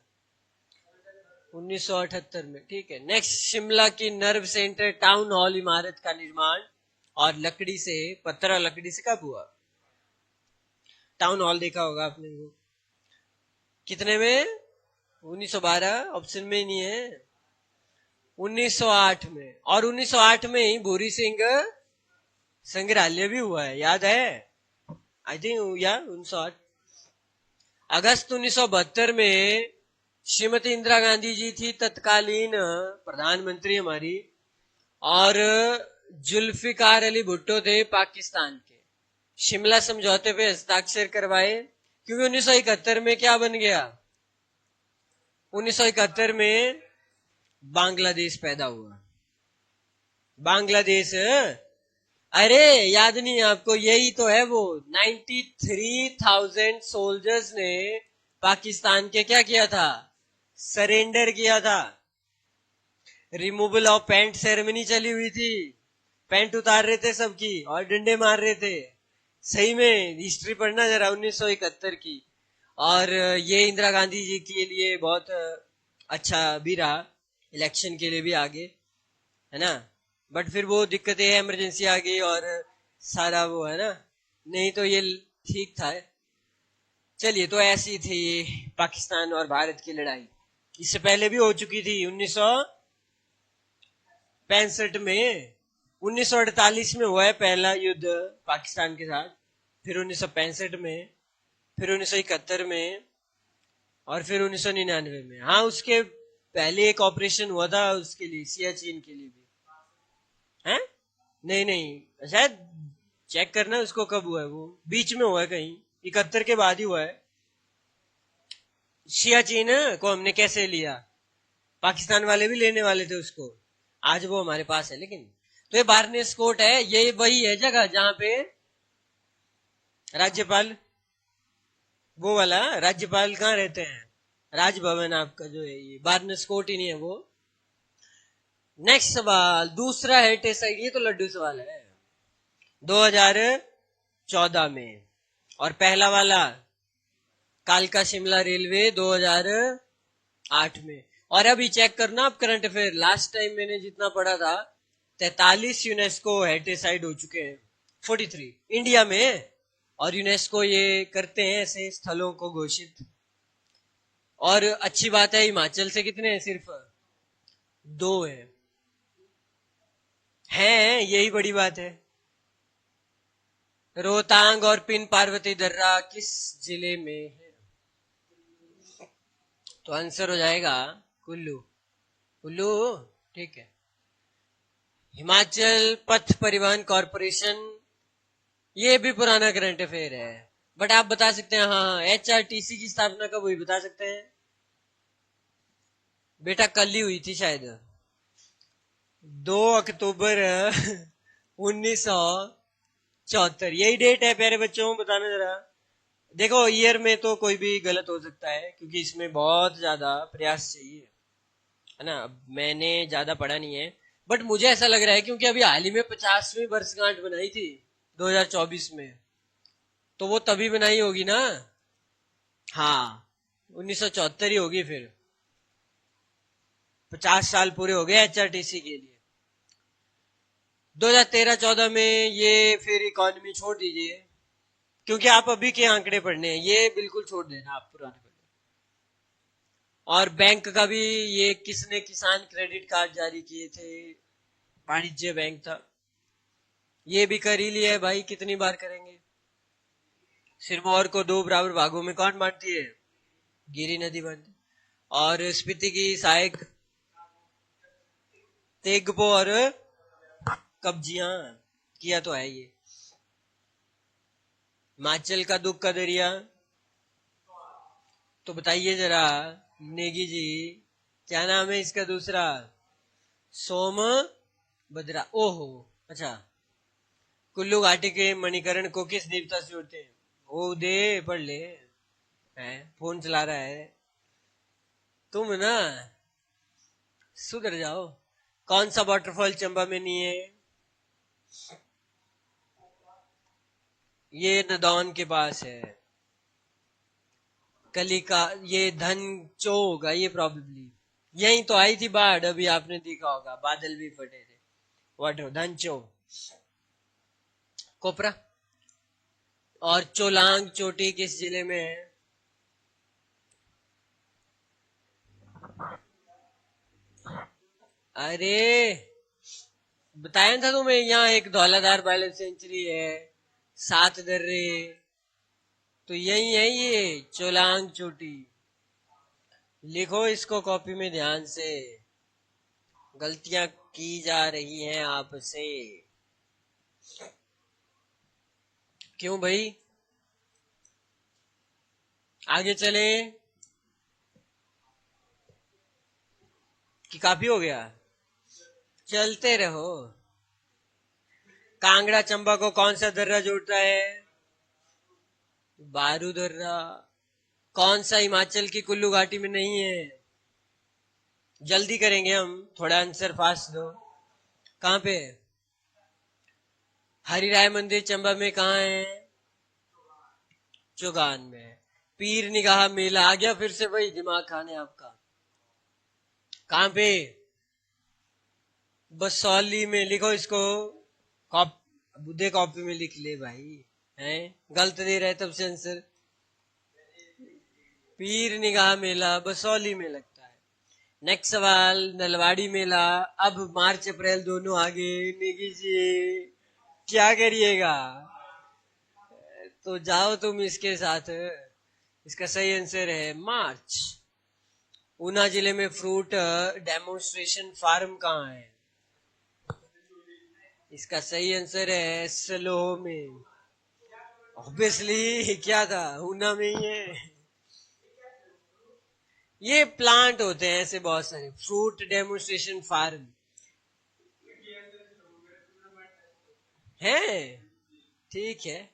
1978 में। ठीक है, नेक्स्ट, शिमला की नर्व सेंटर टाउन हॉल इमारत का निर्माण और लकड़ी से, पत्थर लकड़ी से कब हुआ? टाउन हॉल देखा होगा आपने वो, कितने में? 1912, ऑप्शन में ही नहीं है। 1908 में, और 1908 में ही भूरी सिंह संग्रहालय भी हुआ है, याद है? आई थिंक या 1908। अगस्त 1972 में श्रीमती इंदिरा गांधी जी थी तत्कालीन प्रधानमंत्री हमारी, और जुल्फिकार अली भुट्टो थे पाकिस्तान के। शिमला समझौते पे हस्ताक्षर करवाए, क्योंकि 1971 में क्या बन गया? 1971 में बांग्लादेश पैदा हुआ। बांग्लादेश, अरे याद नहीं आपको? यही तो है वो, 93,000 सोल्जर्स ने पाकिस्तान के क्या किया था? सरेंडर किया था। रिमूवल ऑफ पैंट सेरेमनी चली हुई थी, पैंट उतार रहे थे सबकी और डंडे मार रहे थे। सही में हिस्ट्री पढ़ना जरा 1971 की। और ये इंदिरा गांधी जी के लिए बहुत अच्छा भी रहा, इलेक्शन के लिए भी आगे, है ना। बट फिर वो दिक्कतें, इमरजेंसी आ गई और सारा वो, है ना, नहीं तो ये ठीक था। चलिए, तो ऐसी थी पाकिस्तान और भारत की लड़ाई। इससे पहले भी हो चुकी थी 1965 में, 1948 में हुआ है पहला युद्ध पाकिस्तान के साथ, फिर 1965 में, फिर 1971 में, और फिर 1999 में। हाँ, उसके पहले एक ऑपरेशन हुआ था उसके लिए, सियाचिन के लिए भी है। नहीं नहीं, शायद चेक करना उसको कब हुआ है, वो बीच में हुआ है कहीं, 71 के बाद ही हुआ है। सियाचिन को हमने कैसे लिया? पाकिस्तान वाले भी लेने वाले थे उसको, आज वो हमारे पास है। लेकिन तो ये बार्नेस कोर्ट है, ये वही है जगह जहां पे राज्यपाल, वो वाला राज्यपाल कहाँ रहते हैं? राजभवन आपका जो है, ये बार्नेस कोर्ट ही नहीं है वो। नेक्स्ट सवाल, दूसरा है टेस्ट आईडी, तो लड्डू सवाल है 2014 में, और पहला वाला कालका शिमला रेलवे 2008 में। और अभी चेक करना आप करंट अफेयर, लास्ट टाइम मैंने जितना पढ़ा था 43 यूनेस्को हेरिटेज साइट हो चुके हैं, 43 इंडिया में। और यूनेस्को ये करते हैं ऐसे स्थलों को घोषित। और अच्छी बात है, हिमाचल से कितने हैं? सिर्फ 2 हैं, यही बड़ी बात है। रोहतांग और पिन पार्वती दर्रा किस जिले में है? तो आंसर हो जाएगा कुल्लू। कुल्लू, ठीक है। हिमाचल पथ परिवहन कॉरपोरेशन, ये भी पुराना करंट अफेयर है, बट आप बता सकते हैं। हाँ, एचआरटीसी की स्थापना कब हुई, बता सकते हैं? बेटा कल ही हुई थी शायद, 2 अक्टूबर 1974, यही डेट है प्यारे बच्चों, बताना जरा। देखो, ईयर में तो कोई भी गलत हो सकता है, क्योंकि इसमें बहुत ज्यादा प्रयास चाहिए, है ना। मैंने ज्यादा पढ़ा नहीं है, बट मुझे ऐसा लग रहा है क्योंकि अभी हाल ही में 50वीं वर्षगांठ बनाई थी 2024 में, तो वो तभी बनाई होगी ना। हाँ, 1974 ही होगी फिर। 50 साल पूरे हो गए एचआरटीसी के लिए। 2013-14 में ये फिर इकोनॉमी छोड़ दीजिए, क्योंकि आप अभी के आंकड़े पढ़ने हैं, ये बिल्कुल छोड़ देना आप पुराने पढ़ने। और बैंक का भी, ये किसने किसान क्रेडिट कार्ड जारी किए थे, वाणिज्य बैंक था, ये भी कर ही लिया है भाई, कितनी बार करेंगे। सिरमौर को 2 बराबर भागों में कौन बांटती है, गिरी नदी बांटती। और स्पीति की सहायक तेगपो और कब्जियां किया तो है ये। हिमाचल का दुख का दरिया, तो बताइए जरा नेगी जी, क्या नाम है इसका दूसरा, सोम भद्रा। ओहो, अच्छा, कुल्लू घाटी के मणिकरण को किस देवता से जोड़ते हैं, ओ दे पढ़ ले, है फोन चला रहा है तुम ना, सुधर जाओ। कौन सा वाटरफॉल चंबा में नहीं है, ये नदौन के पास है। कलिका, ये धन चो होगा ये प्रॉब्लली, यही तो आई थी बाढ़, अभी आपने देखा होगा बादल भी फटे थे। वाटर धन चो, कोपरा। और चोलांग चोटी किस जिले में है, अरे बताया था तुम्हें, यहाँ एक धौलाधार वाइल्ड सेंचुरी है, 7 दर्रे, तो यही है ये चोलांग चोटी। लिखो इसको कॉपी में ध्यान से, गलतियां की जा रही हैं आपसे। क्यों भाई, आगे चले कि काफी हो गया, चलते रहो। कांगड़ा चंबा को कौन सा दर्रा जोड़ता है, बारू दर्रा। कौन सा हिमाचल की कुल्लू घाटी में नहीं है, जल्दी करेंगे हम, थोड़ा आंसर फास्ट दो। कहां पे, हरिराय मंदिर चंबा में कहां है, चौगान में। पीर निगाह मेला आ गया फिर से वही दिमाग खाने आपका, कहां पे, बसौली में। लिखो इसको, कॉप बुद्धे कॉपी में लिख ले भाई, हैं गलत दे रहे तब से आंसर। पीर निगाह मेला बसौली में लगता है। नेक्स्ट सवाल, नलवाड़ी मेला, अब मार्च अप्रैल दोनों आगे, नेगी जी क्या करिएगा, तो जाओ तुम इसके साथ। इसका सही आंसर है मार्च। ऊना जिले में फ्रूट डेमोन्स्ट्रेशन फार्म कहाँ है, इसका सही आंसर है सलोह में। ऑब्वियसली क्या था, ऊना में ही है। ये प्लांट होते हैं ऐसे बहुत सारे, फ्रूट डेमोन्स्ट्रेशन फार्म है, ठीक है।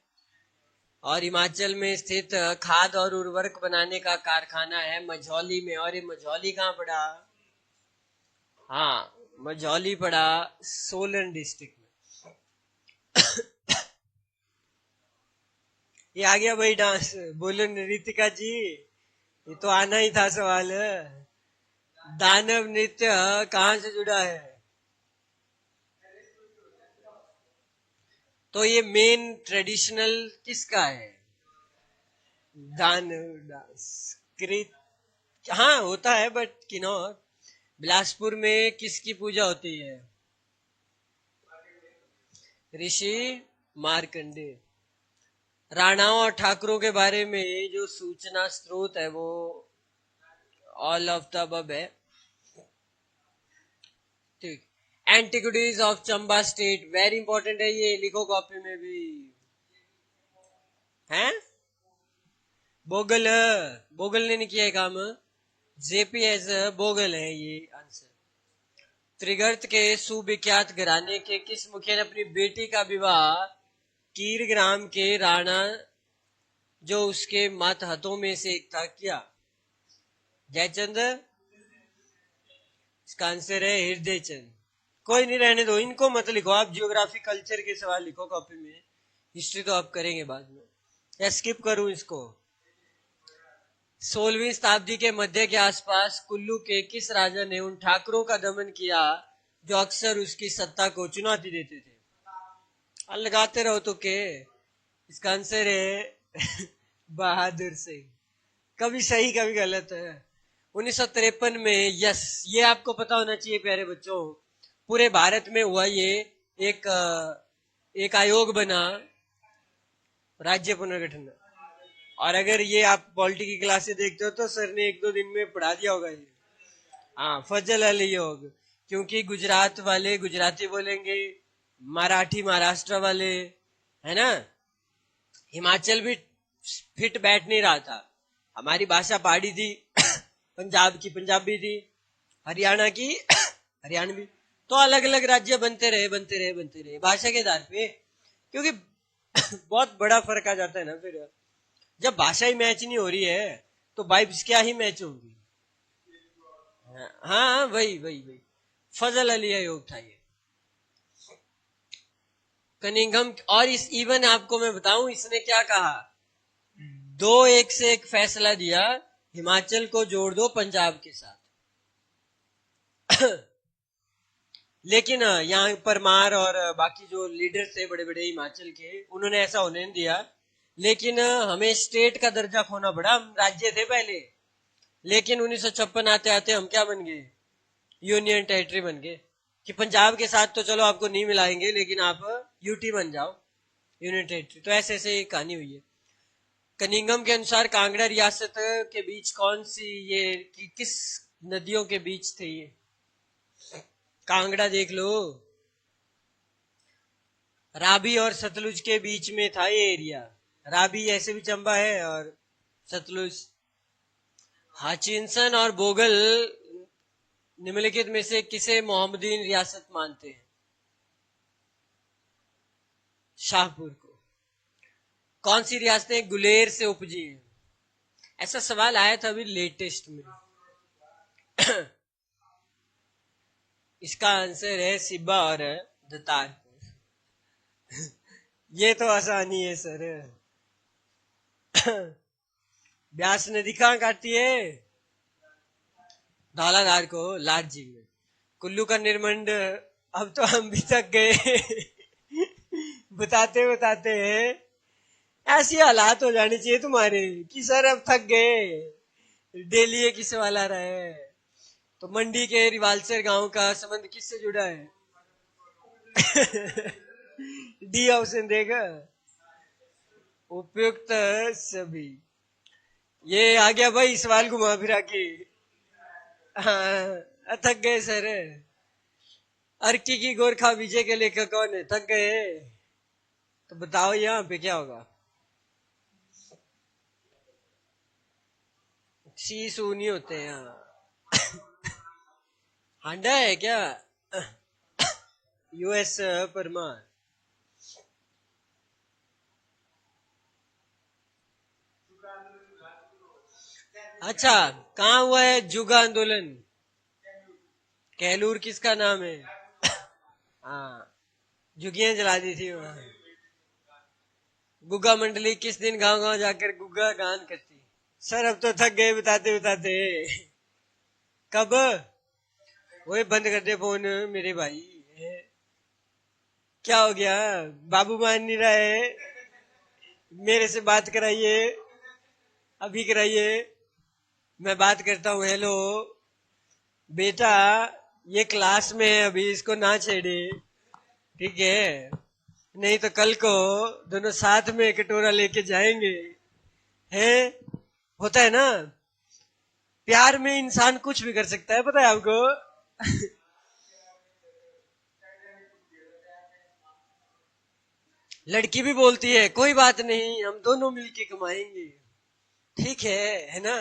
और हिमाचल में स्थित खाद और उर्वरक बनाने का कारखाना है मझौली में, और ये मझौली कहाँ पड़ा, हाँ मझौली पड़ा सोलन डिस्ट्रिक्ट में। ये आ गया भाई डांस, बोलो रितिका जी, ये तो आना ही था सवाल। दानव नृत्य कहाँ से जुड़ा है, तो ये मेन ट्रेडिशनल किसका है, दानव डांस, कृत, हाँ होता है बट किन्नौर। बिलासपुर में किसकी पूजा होती है, ऋषि मार्कंडे। राणाओं और ठाकुरों के बारे में जो सूचना स्रोत है वो ऑल ऑफ द अबव है, ठीक। Antiquities of Chamba state, very important है ये, लिखो कॉपी में भी है। बोगल, बोगल ने नहीं किया है काम, जेपीएस बोगल है ये आंसर। त्रिगर्त के सुविख्यात घराने के किस मुखिया ने अपनी बेटी का विवाह कीरग्राम के राणा जो उसके मातहतों में से एक था किया, जयचंद। इसका आंसर है हृदय चंद। कोई नहीं, रहने दो इनको, मत लिखो आप, जियोग्राफी कल्चर के सवाल लिखो कॉपी में, हिस्ट्री तो आप करेंगे बाद में। या स्किप करूं इसको? 16वीं शताब्दी के मध्य के आसपास कुल्लू के किस राजा ने उन ठाकुरों का दमन किया जो अक्सर उसकी सत्ता को चुनौती देते थे? लगाते रहो तो के इसका आंसर है बहादुर सिंह। कभी सही कभी गलत है। 1953 में, यस, ये आपको पता होना चाहिए प्यारे बच्चों, पूरे भारत में हुआ ये एक आयोग बना राज्य पुनर्गठन। और अगर ये आप पॉलिटी की क्लासे देखते हो तो सर ने 1-2 दिन में पढ़ा दिया होगा ये। हाँ, फजल अली योग, क्योंकि गुजरात वाले गुजराती बोलेंगे, मराठी महाराष्ट्र वाले, है ना, हिमाचल भी फिट बैठ नहीं रहा था, हमारी भाषा पहाड़ी थी पंजाब की पंजाबी थी, हरियाणा की हरियाणवी, तो अलग अलग राज्य बनते रहे भाषा के आधार पे, क्योंकि बहुत बड़ा फर्क आ जाता है ना। फिर जब भाषा ही मैच नहीं हो रही है तो वाइब्स क्या ही मैच होगी। हाँ, वही फजल अली आयोग था ये, कनिंघम। और इस इवन आपको मैं बताऊं इसने क्या कहा, 2-1 से एक फैसला दिया, हिमाचल को जोड़ दो पंजाब के साथ। लेकिन यहाँ परमार और बाकी जो लीडर थे बड़े बड़े हिमाचल के, उन्होंने ऐसा होने नहीं दिया। लेकिन हमें स्टेट का दर्जा खोना पड़ा, हम राज्य थे पहले, लेकिन 1956 आते आते हम क्या बन गए, यूनियन टेरिटरी बन गए, कि पंजाब के साथ तो चलो आपको नहीं मिलाएंगे लेकिन आप यूटी बन जाओ, यूनियन टेरिटरी। तो ऐसे ऐसे कहानी हुई है। कनिंघम के अनुसार कांगड़ा रियासत के बीच कौन सी ये किस नदियों के बीच थे ये? कांगड़ा देख लो, रावी और सतलुज के बीच में था ये एरिया। रावी ऐसे भी चंबा है और सतलुज। हाचिनसन और बोगल निम्नलिखित में से किसे मोहम्मदीन रियासत मानते हैं? शाहपुर को। कौन सी रियासतें गुलेर से उपजी हैं? ऐसा सवाल आया था अभी लेटेस्ट में। इसका आंसर है सिब्बा और दतारपुर। ये तो आसानी है सर। ब्यास नदी कहाँ काटती है? धौलाधार को लाडजी में। कुल्लू का निर्मंड, अब तो हम भी थक गए बताते बताते ऐसी हालात हो जानी चाहिए तुम्हारे कि सर अब थक गए, डेली एक ही सवाल आ रहा है। तो मंडी के रिवालसर गांव का संबंध किससे जुड़ा है? डी ऑप्शन देगा। उपयुक्त सभी। ये आ गया भाई सवाल घुमा फिरा के। हाँ, थक गए सर। अर्की की गोरखा विजय के लेखक कौन है? थक गए तो बताओ यहाँ पे क्या होगा? सी सूनी होते हैं यहाँ। हांडा है क्या? यूएस परमार। अच्छा, कहाँ हुआ है जुगा आंदोलन? कहलूर किसका नाम है? हाँ, जुगियां जला दी थी वहां। गुग्गा मंडली किस दिन गांव गांव जाकर गुग्गा गान करती? सर अब तो थक गए बताते बताते। कब? वही बंद कर दे फोन मेरे भाई। क्या हो गया? बाबू मान नहीं रहा है? मेरे से बात कराइए, अभी कराइए। मैं बात करता हूँ। हेलो बेटा, ये क्लास में है अभी, इसको ना छेड़े, ठीक है? नहीं तो कल को दोनों साथ में कटोरा लेके जाएंगे। है, होता है ना, प्यार में इंसान कुछ भी कर सकता है, पता है आपको? लड़की भी बोलती है कोई बात नहीं, हम दोनों मिलके कमाएंगे, ठीक है ना?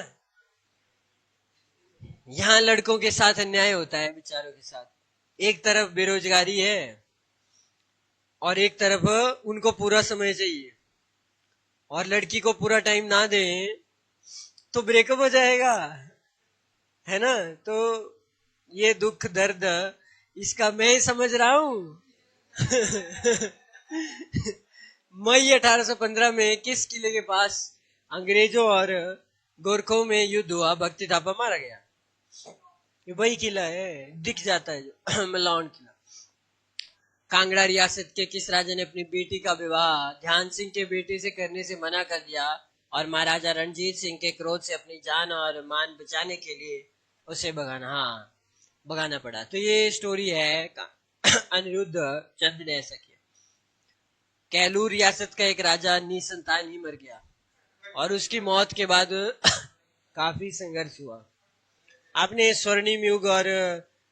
यहाँ लड़कों के साथ अन्याय होता है बेचारों के साथ। एक तरफ बेरोजगारी है और एक तरफ उनको पूरा समय चाहिए, और लड़की को पूरा टाइम ना दें तो ब्रेकअप हो जाएगा, है ना? तो ये दुख दर्द इसका मैं समझ रहा हूं। मई 1815 में किस किले के पास अंग्रेजों और गोरखों में युद्ध हुआ, भक्ति थापा मारा गया? ये वही किला है, दिख जाता है जो मलाउन किला। कांगड़ा रियासत के किस राजा ने अपनी बेटी का विवाह ध्यान सिंह के बेटे से करने से मना कर दिया और महाराजा रणजीत सिंह के क्रोध से अपनी जान और मान बचाने के लिए उसे भगाना पड़ा? तो ये स्टोरी है अनिरुद्ध चंद ने ऐसा किया। कैलूर रियासत का एक राजा निसंतान ही मर गया और उसकी मौत के बाद काफी संघर्ष हुआ। आपने स्वर्णिम युग और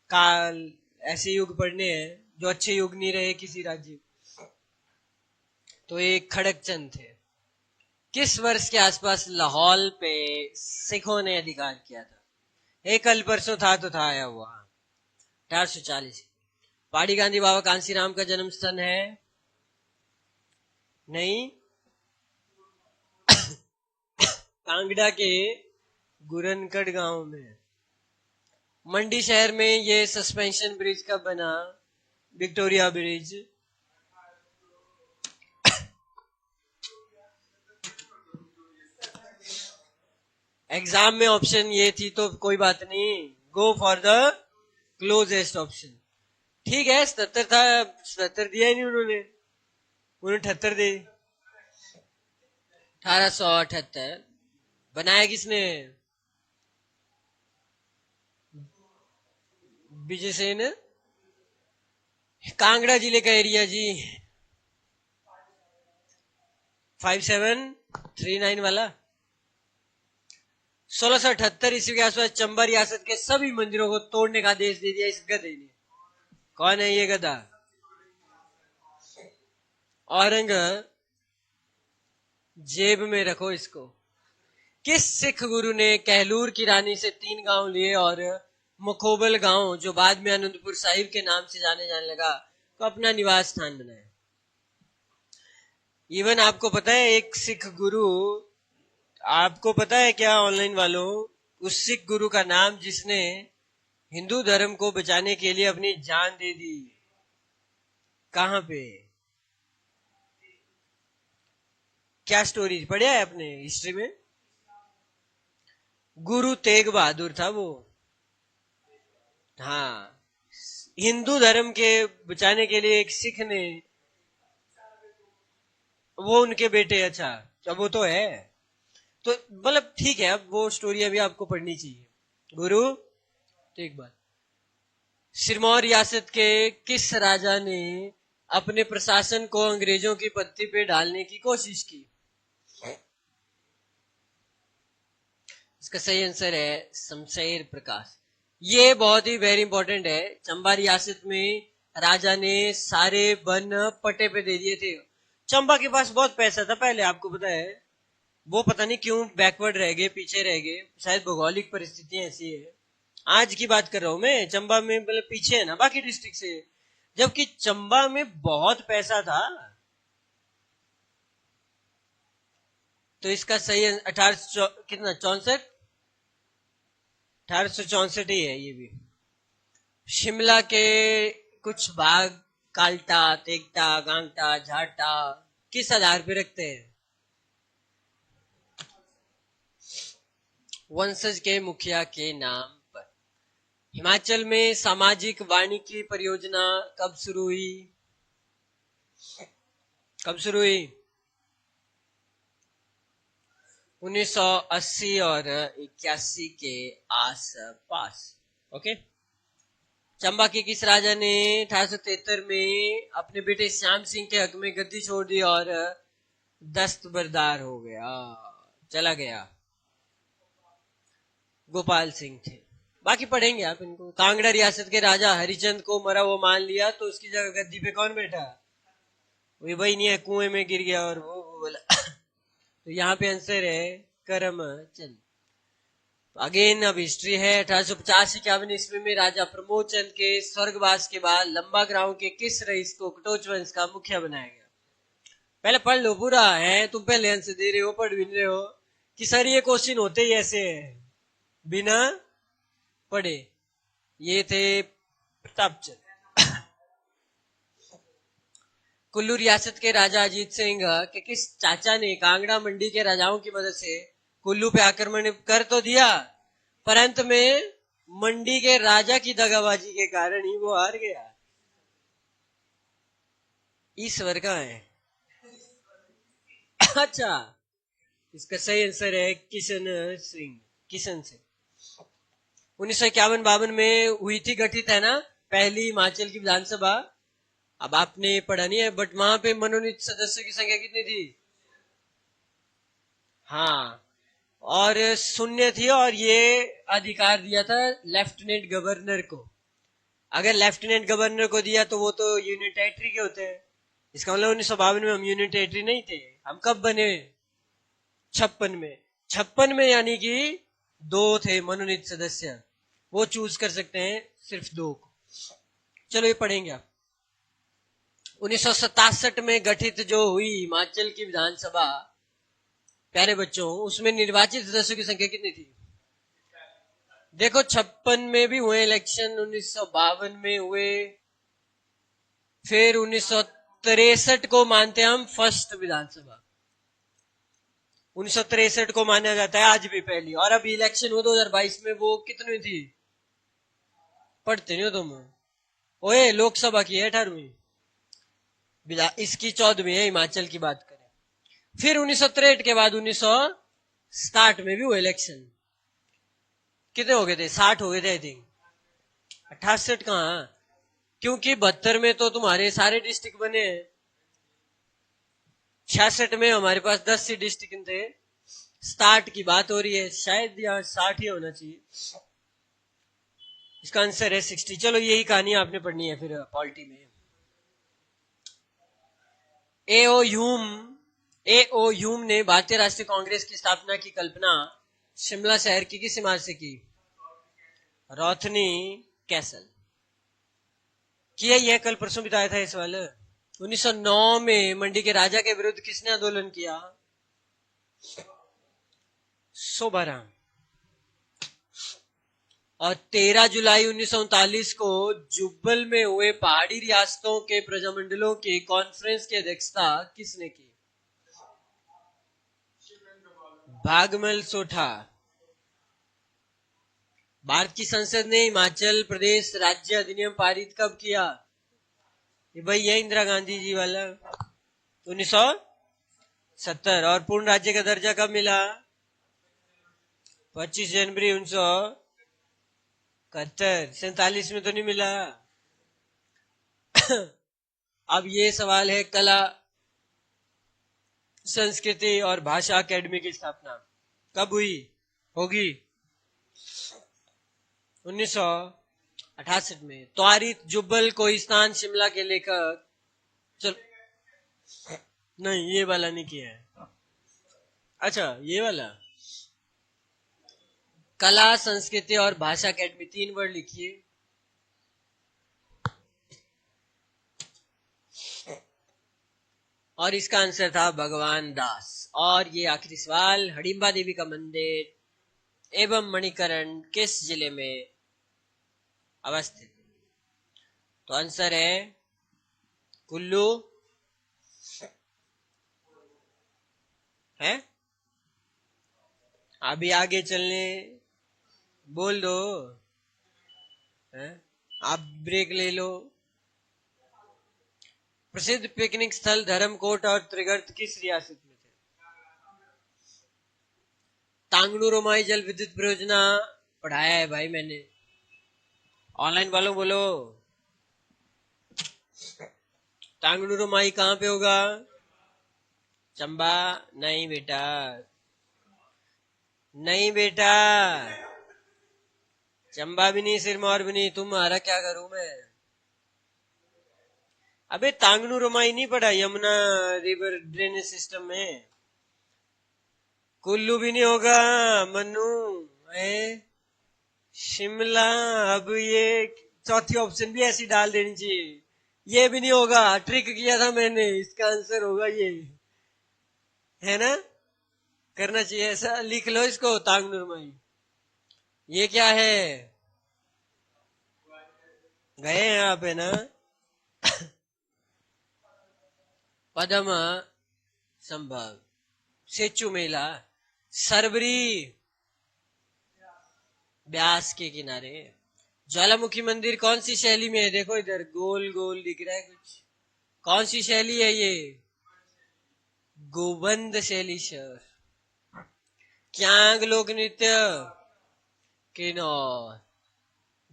काल ऐसे युग पढ़ने हैं जो अच्छे युग नहीं रहे किसी राज्य। तो एक खड़क चंद थे। किस वर्ष के आसपास लाहौल पे सिखों ने अधिकार किया था? एक कल परसों था तो था आया हुआ 1840। पाड़ी गांधी बाबा कांसीराम का जन्म स्थान है? नहीं, कांगड़ा के गुरनकड़ गांव में। मंडी शहर में ये सस्पेंशन ब्रिज कब बना? Victoria bridge. एग्जाम में ऑप्शन ये थी तो कोई बात नहीं, go for the closest option. ठीक है, 77 था, 77 दिया ही नहीं उन्होंने 78 दे। 1878 बनाया किसने? विजय सेन। कांगड़ा जिले का एरिया जी 5739 वाला। 1678 ईस्वी के आसपास चंबा रियासत के सभी मंदिरों को तोड़ने का आदेश दे दिया इस गधे ने। कौन है ये गधा? औरंगजेब में रखो इसको। किस सिख गुरु ने कहलूर की रानी से 3 गांव लिए और मखोबल गांव, जो बाद में आनंदपुर साहिब के नाम से जाने लगा, को अपना निवास स्थान बनाया? इवन आपको पता है एक सिख गुरु, आपको पता है क्या ऑनलाइन वालों, उस सिख गुरु का नाम जिसने हिंदू धर्म को बचाने के लिए अपनी जान दे दी? कहां पे? क्या स्टोरी पढ़ा है आपने हिस्ट्री में? गुरु तेग बहादुर था वो। हाँ, हिंदू धर्म के बचाने के लिए एक सिख ने, वो उनके बेटे। अच्छा, अब वो तो है, तो मतलब ठीक है, अब वो स्टोरी अभी आपको पढ़नी चाहिए। गुरु तेग बहादुर। सिरमौर रियासत के किस राजा ने अपने प्रशासन को अंग्रेजों की पत्ती पे डालने की कोशिश की? इसका सही आंसर है शमशेर प्रकाश। ये बहुत ही वेरी इंपॉर्टेंट है। चंबा रियासत में राजा ने सारे वन पट्टे पे दे दिए थे। चंबा के पास बहुत पैसा था पहले, आपको पता है। वो पता नहीं क्यों बैकवर्ड रह गए, पीछे रह गए, शायद भौगोलिक परिस्थितियां ऐसी है। आज की बात कर रहा हूं मैं, चंबा में मतलब पीछे है ना बाकी डिस्ट्रिक्ट से, जबकि चंबा में बहुत पैसा था। तो इसका सही 18 कितना 64 1864 ही है ये भी। शिमला के कुछ भाग काल्टा, तेगटा, गांगटा, झाटा किस आधार पे रखते हैं? वंशज के मुखिया के नाम पर। हिमाचल में सामाजिक वानिकी परियोजना कब शुरू हुई? कब शुरू हुई? 1980 और 81 के आसपास। ओके। चंबा के किस राजा ने 1873 में अपने बेटे श्याम सिंह के हक में गद्दी छोड़ दी और दस्तबरदार हो गया, चला गया? गोपाल सिंह थे। बाकी पढ़ेंगे आप इनको। कांगड़ा रियासत के राजा हरिचंद को मरा वो मान लिया, तो उसकी जगह गद्दी पे कौन बैठा? वही नहीं है, कुएं में गिर गया और वो बोला तो यहाँ पे आंसर है करमचंद। अगेन अब हिस्ट्री है। 1850-51 ईस्वी में राजा प्रमोद चंद के स्वर्गवास के बाद लंबा ग्राम के किस रईस को कटोच वंश का मुखिया बनाया गया? पहले पढ़ लो पूरा है, तुम पहले आंसर दे रहे हो, पढ़ भी नहीं रहे हो कि सर ये क्वेश्चन होते ही ऐसे है बिना पढ़े। ये थे प्रताप चंद। कुल्लू रियासत के राजा अजीत सिंह के किस चाचा ने कांगड़ा मंडी के राजाओं की मदद से कुल्लू पे आक्रमण कर तो दिया, पर अंत में मंडी के राजा की दगाबाजी के कारण ही वो हार गया। ईश्वर का है। अच्छा, इसका सही आंसर है किशन सिंह, किशन सिंह। 1951-52 में हुई थी गठित, है ना, पहली हिमाचल की विधानसभा। अब आपने ये पढ़ा नहीं है, बट वहां पे मनोनीत सदस्यों की संख्या कितनी थी? हाँ, और शून्य थी, और ये अधिकार दिया था लेफ्टिनेंट गवर्नर को। अगर लेफ्टिनेंट गवर्नर को दिया तो वो तो यूनियन टेरिटरी के होते हैं। इसका मतलब 1952 में हम यूनियन टेरिटरी नहीं थे। हम कब बने? 56 में। 56 में, यानी कि 2 थे मनोनीत सदस्य, वो चूज कर सकते हैं सिर्फ 2 को। चलो ये पढ़ेंगे आप। 1967 में गठित जो हुई हिमाचल की विधानसभा, प्यारे बच्चों, उसमें निर्वाचित सदस्यों की संख्या कितनी थी? देखो, 56 में भी हुए इलेक्शन, 1952 में हुए, फिर 1963 को मानते हैं हम फर्स्ट विधानसभा। 1963 को माना जाता है आज भी पहली। और अब इलेक्शन हुआ 2022 में, वो कितनी थी? पढ़ते नहीं हो तुम? ओए, लोकसभा की है 18वीं, इसकी 14वीं है हिमाचल की बात करें। फिर 1963 के बाद 1960 में भी हुआ इलेक्शन। कितने हो गए थे? 60 हो गए थे आई थिंक। 68 कहां, क्योंकि 72 में तो तुम्हारे सारे डिस्ट्रिक्ट बने हैं। 66 में हमारे पास 10 ही डिस्ट्रिक्ट थे। 60 की बात हो रही है, शायद यहाँ 60 ही होना चाहिए। इसका आंसर है 60। चलो यही कहानी आपने पढ़नी है फिर पॉलिटी में। एओ ह्यूम ने भारतीय राष्ट्रीय कांग्रेस की स्थापना की कल्पना शिमला शहर की किस इमारत से की? रोथनी कैसल। किया यह कल परसों बिताया था ये सवाल। 1909 में मंडी के राजा के विरुद्ध किसने आंदोलन किया? सोबाराम। और 13 जुलाई 1939 को जुब्बल में हुए पहाड़ी रियासतों के प्रजामंडलों की कॉन्फ्रेंस की अध्यक्षता किसने की? भागमल सोठा। भारत की संसद ने हिमाचल प्रदेश राज्य अधिनियम पारित कब किया? ये भाई ये इंदिरा गांधी जी वाला 1970। और पूर्ण राज्य का दर्जा कब मिला? 25 जनवरी 1971। 47 में तो नहीं मिला। अब ये सवाल है, कला संस्कृति और भाषा अकेडमी की स्थापना कब हुई होगी? 1968 में। त्वारित जुब्बल कोहिस्तान शिमला के लेखक, चल नहीं ये वाला नहीं किया है। अच्छा ये वाला, कला संस्कृति और भाषा अकेडमी, 3 वर्ड लिखिए। और इसका आंसर था भगवान दास। और ये आखिरी सवाल, हडिम्बा देवी का मंदिर एवं मणिकरण किस जिले में अवस्थित? तो आंसर है कुल्लू है। अभी आगे चलने बोल दो है? आप ब्रेक ले लो। प्रसिद्ध पिकनिक स्थल धर्मकोट और त्रिगर्त किस रियासत में थे? तांगड़ू रोमाई जल विद्युत परियोजना पढ़ाया है भाई मैंने। ऑनलाइन वालों बोलो, तांगड़ू रोमाई कहां पे होगा? चंबा? नहीं बेटा, नहीं बेटा, चंबा भी नहीं, सिरमौर भी नहीं। तुम्हारा क्या करूं मैं? अबे तांगड़ू रोमाई नहीं पढ़ा यमुना रिवर ड्रेनेज सिस्टम में? कुल्लू भी नहीं होगा मनु है। शिमला, अब ये चौथी ऑप्शन भी ऐसी डाल देनी चाहिए। ये भी नहीं होगा, ट्रिक किया था मैंने। इसका आंसर होगा ये, है ना? करना चाहिए ऐसा, लिख लो इसको, तांगनूर माई। ये क्या है? गए हैं आप, है ना? पद्म संभव, सेचु मेला, सरबरी ब्यास के किनारे। ज्वालामुखी मंदिर कौन सी शैली में है? देखो इधर गोल गोल दिख रहा है कुछ, कौन सी शैली है ये? गोबंद शैली शहर। क्यांग लोक नृत्य किन्नौर।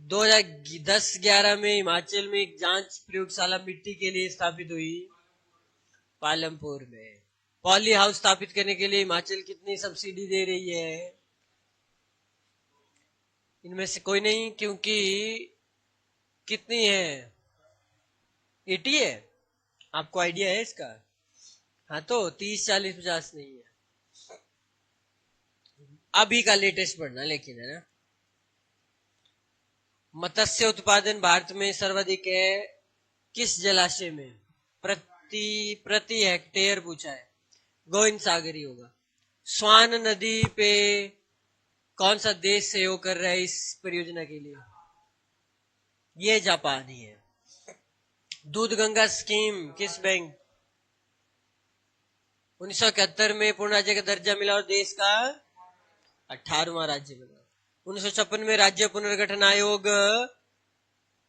2010-11 में हिमाचल में एक जांच प्रयोगशाला मिट्टी के लिए स्थापित हुई पालमपुर में। पॉली हाउस स्थापित करने के लिए हिमाचल कितनी सब्सिडी दे रही है? इनमें से कोई नहीं, क्योंकि कितनी है? 80 है। आपको आइडिया है इसका? हाँ तो 30, 40, 50 नहीं है। अभी का लेटेस्ट पढ़ना लेकिन, है ना। मत्स्य उत्पादन भारत में सर्वाधिक है किस जलाशय में? प्रति हेक्टेयर पूछा है, गोविंद सागर ही होगा। स्वान नदी पे कौन सा देश सहयोग कर रहा है इस परियोजना के लिए? ये जापान ही है। दूध गंगा स्कीम किस बैंक? 1971 में पूर्ण राज्य का दर्जा मिला और देश का 18वां राज्य बना। 1956 में राज्य पुनर्गठन आयोग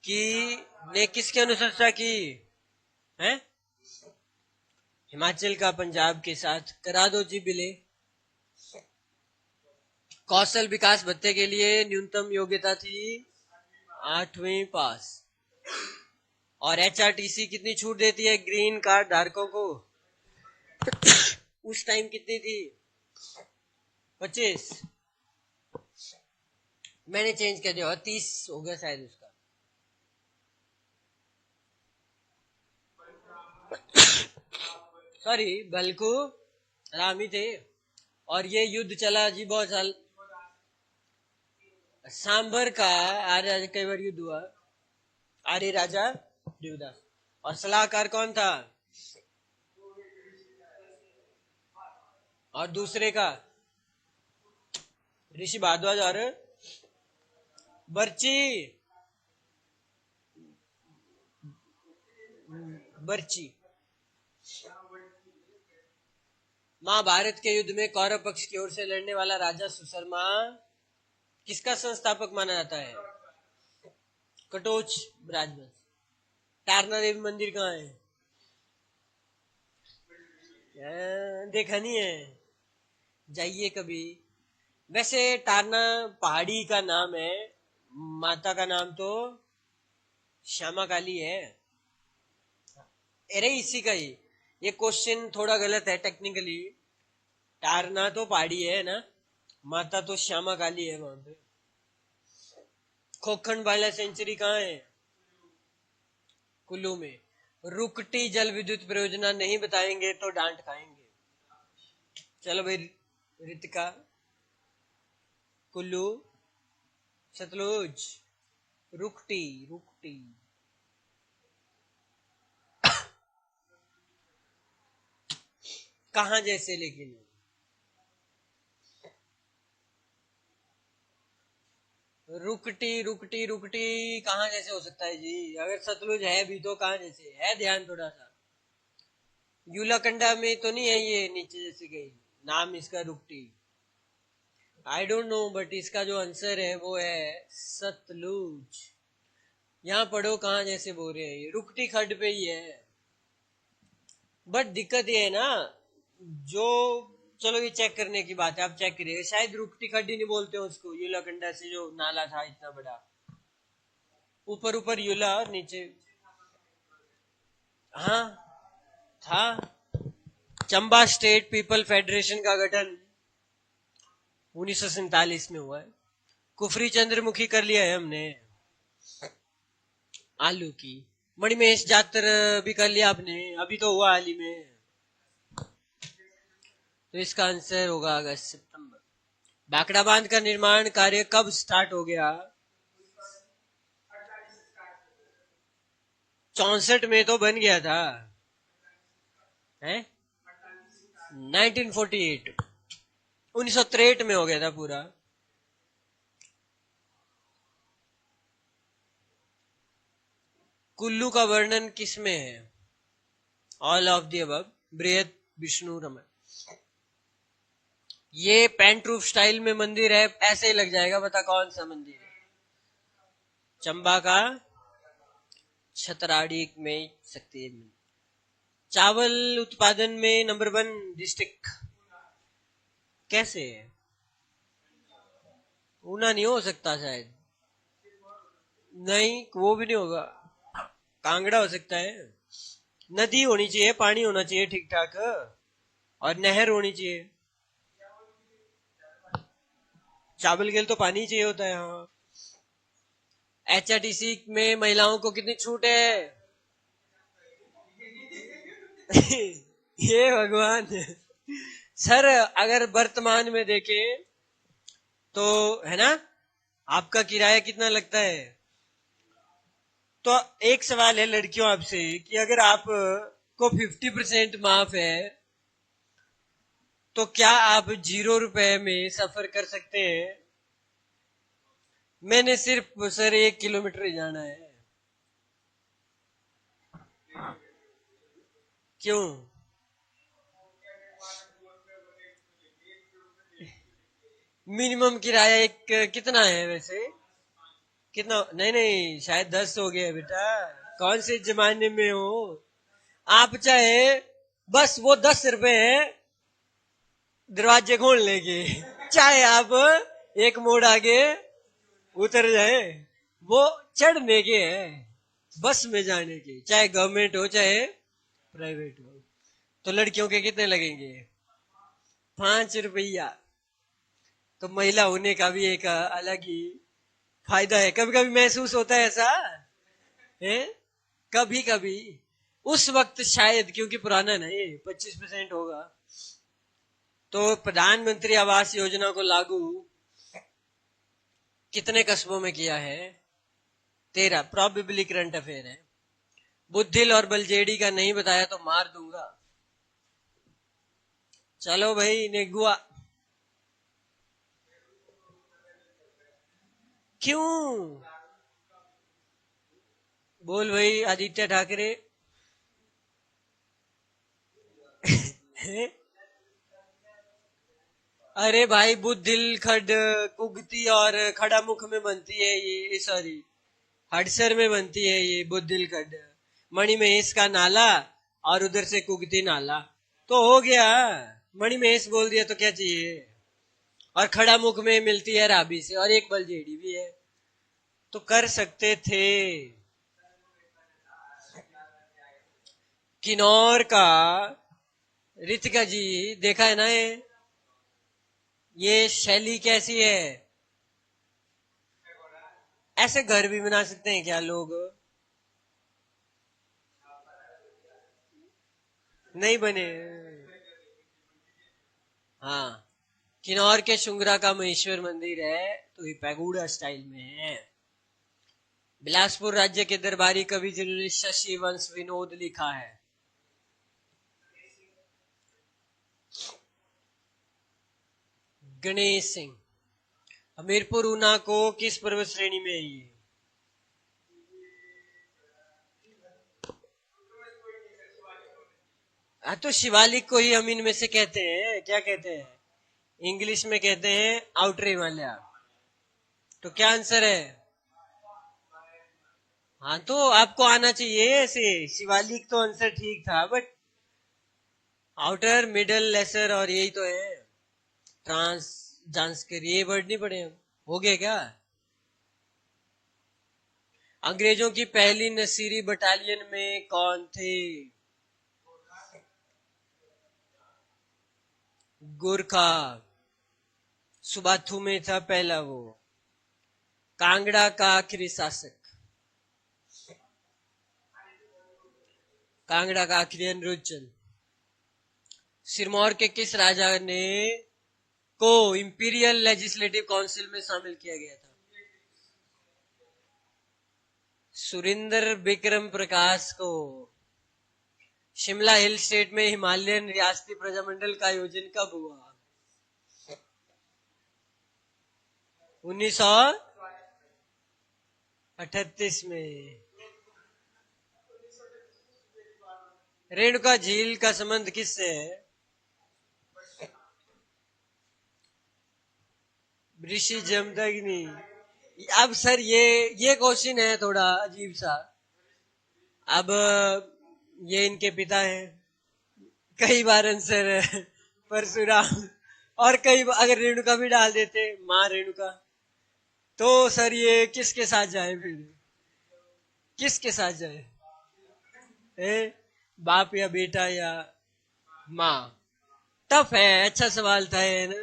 की ने किसकी अनुशंसा की है? हिमाचल का पंजाब के साथ। करा दो जी बिले। कौशल विकास भत्ते के लिए न्यूनतम योग्यता थी 8वीं पास। और एचआरटीसी कितनी छूट देती है ग्रीन कार्ड धारकों को? उस टाइम कितनी थी? 25। मैंने चेंज कर दिया, 30 हो गया शायद उसका। सॉरी, बल्कु राम ही थे। और ये युद्ध चला जी बहुत साल। सांबर का आर्य राजा कई बार युद्ध हुआ, आर्य राजा देवदास। और सलाहकार कौन था? और दूसरे का ऋषि भारद्वाज और बर्ची बर्ची। महाभारत के युद्ध में कौरव पक्ष की ओर से लड़ने वाला राजा सुशर्मा किसका संस्थापक माना जाता है? कटोच राजवंश। तारना देवी मंदिर कहाँ है? देखा नहीं है, जाइए कभी। वैसे टारना पहाड़ी का नाम है, माता का नाम तो श्यामा काली है। अरे इसी का ही ये क्वेश्चन थोड़ा गलत है टेक्निकली। टारना तो पहाड़ी है ना, माता तो श्यामा काली है वहां पे। खोखंड बाला सेंचुरी कहाँ है? कुल्लू में। रुकटी जल विद्युत परियोजना नहीं बताएंगे तो डांट खाएंगे। चलो भाई, रितिका, कुल्लू, सतलुज, रुकटी रुकटी। कहां जैसे? लेकिन रुकटी रुकटी रुकटी कहां जैसे हो सकता है जी? अगर सतलुज है भी तो कहां जैसे है? ध्यान थोड़ा सा। यूलाकंडा में तो नहीं है ये नीचे जैसे गई? नाम इसका रुकटी। आई डोंट नो, बट इसका जो आंसर है वो है सतलुज। यहाँ पढ़ो कहां जैसे बोल रहे हैं, ये रुकटी खड्ड पे ही है। बट दिक्कत ये है ना, जो चलो ये चेक करने की बात है, आप चेक करिए। शायद रुकटी खड्डी नहीं बोलते हैं उसको, यूलाकंडा से जो नाला था इतना बड़ा, ऊपर ऊपर यूला और नीचे। हाँ था। चंबा स्टेट पीपल फेडरेशन का गठन 1947 में हुआ है। कुफरी चंद्रमुखी कर लिया है हमने, आलू की। मणिमहेश जातर भी कर लिया आपने, अभी तो हुआ हाल ही में। तो इसका आंसर होगा अगस्त सितंबर। भाखड़ा बांध का निर्माण कार्य कब स्टार्ट हो गया? 64 में तो बन गया था, है 1948, 1963 में हो गया था पूरा। कुल्लू का वर्णन किसमें है? ऑल ऑफ दी अबव, बृहत विष्णु रमन। ये पेंट रूफ स्टाइल में मंदिर है, ऐसे ही लग जाएगा, बता कौन सा मंदिर है? चंबा का छतराड़ी में शक्ति। चावल उत्पादन में नंबर 1 डिस्ट्रिक्ट कैसे है? ऊना नहीं हो सकता शायद, नहीं वो भी नहीं होगा, कांगड़ा हो सकता है। नदी होनी चाहिए, पानी होना चाहिए ठीक ठाक, और नहर होनी चाहिए। चावल के लिए तो पानी चाहिए होता है। हाँ। HRTC में महिलाओं को कितनी छूट है? ये भगवान। सर अगर वर्तमान में देखें तो है ना, आपका किराया कितना लगता है? तो एक सवाल है लड़कियों आपसे कि अगर आप को 50% माफ है तो क्या आप 0 रुपए में सफर कर सकते हैं? मैंने सिर्फ सर 1 किलोमीटर ही जाना है। क्यों? मिनिमम किराया एक कितना है वैसे? कितना? नहीं नहीं, शायद 10 हो गया बेटा, कौन से जमाने में हो आप? चाहे बस वो 10 रुपए है दरवाजे खोल लेंगे, चाहे आप एक मोड़ आगे उतर जाए, वो चढ़ने के है, बस में जाने के, चाहे गवर्नमेंट हो चाहे प्राइवेट हो। तो लड़कियों के कितने लगेंगे? 5 रुपया। तो महिला होने का भी एक अलग ही फायदा है। कभी कभी महसूस होता है ऐसा है, कभी कभी उस वक्त शायद, क्योंकि पुराना नहीं, 25% होगा। तो प्रधानमंत्री आवास योजना को लागू कितने कस्बों में किया है? 13। प्रॉबेबली करंट अफेयर है। बुद्धिल और बलजेड़ी का नहीं बताया तो मार दूंगा। चलो भाई नेगुआ। क्यों? बोल भाई आदित्य ठाकरे। अरे भाई बुद्धिल खड कुगती और खड़ा मुख में बनती है ये, सॉरी हडसर में बनती है ये बुद्धिल खड। मणि महेश का नाला और उधर से कुगती नाला, तो हो गया। मणि महेश बोल दिया तो क्या चाहिए? और खड़ा मुख में मिलती है राबी से, और एक बलजेड़ी भी है, तो कर सकते थे। किन्नौर का रितिका जी देखा है ना ये शैली कैसी है? ऐसे घर भी बना सकते हैं क्या लोग? नहीं बने। हाँ, किन्नौर के शुंगरा का महेश्वर मंदिर है तो ये पैगोडा स्टाइल में है। बिलासपुर राज्य के दरबारी कवि जिन्होंने शशि वंश विनोद लिखा है? गणेश सिंह। हमीरपुर ऊना को किस पर्वत श्रेणी में है ये? हाँ, तो शिवालिक को ही हम इनमें से कहते हैं, क्या कहते हैं? इंग्लिश में कहते हैं आउटर हिमालय। तो क्या आंसर है? हाँ, तो आपको आना चाहिए ऐसे। शिवालिक तो आंसर ठीक था, बट आउटर मिडल लेसर और यही तो है। ट्रांस जांस्कर ये वर्ड नहीं पढ़े हम? हो गया क्या? अंग्रेजों की पहली नसीरी बटालियन में कौन थे? गुरखा। सुबाथू में था पहला वो। कांगड़ा का आखिरी शासक? कांगड़ा का आखिरी अनिरुद्ध चंद। सिरमौर के किस राजा ने को इंपीरियल लेजिस्लेटिव काउंसिल में शामिल किया गया था? सुरेंद्र विक्रम प्रकाश को। शिमला हिल स्टेट में हिमालयन रियासती प्रजामंडल का आयोजन कब हुआ? 1938 में। रेणुका झील का संबंध किससे है? ऋषि जमदग्नि। अब सर ये क्वेश्चन है थोड़ा अजीब सा। अब ये इनके पिता हैं, कई बार आंसर है परशुराम, और कई बार अगर रेणुका भी डाल देते, माँ रेणुका, तो सर ये किसके साथ जाए फिर? किसके साथ जाए? बाप या बेटा या माँ? टफ है, अच्छा सवाल था ये ना।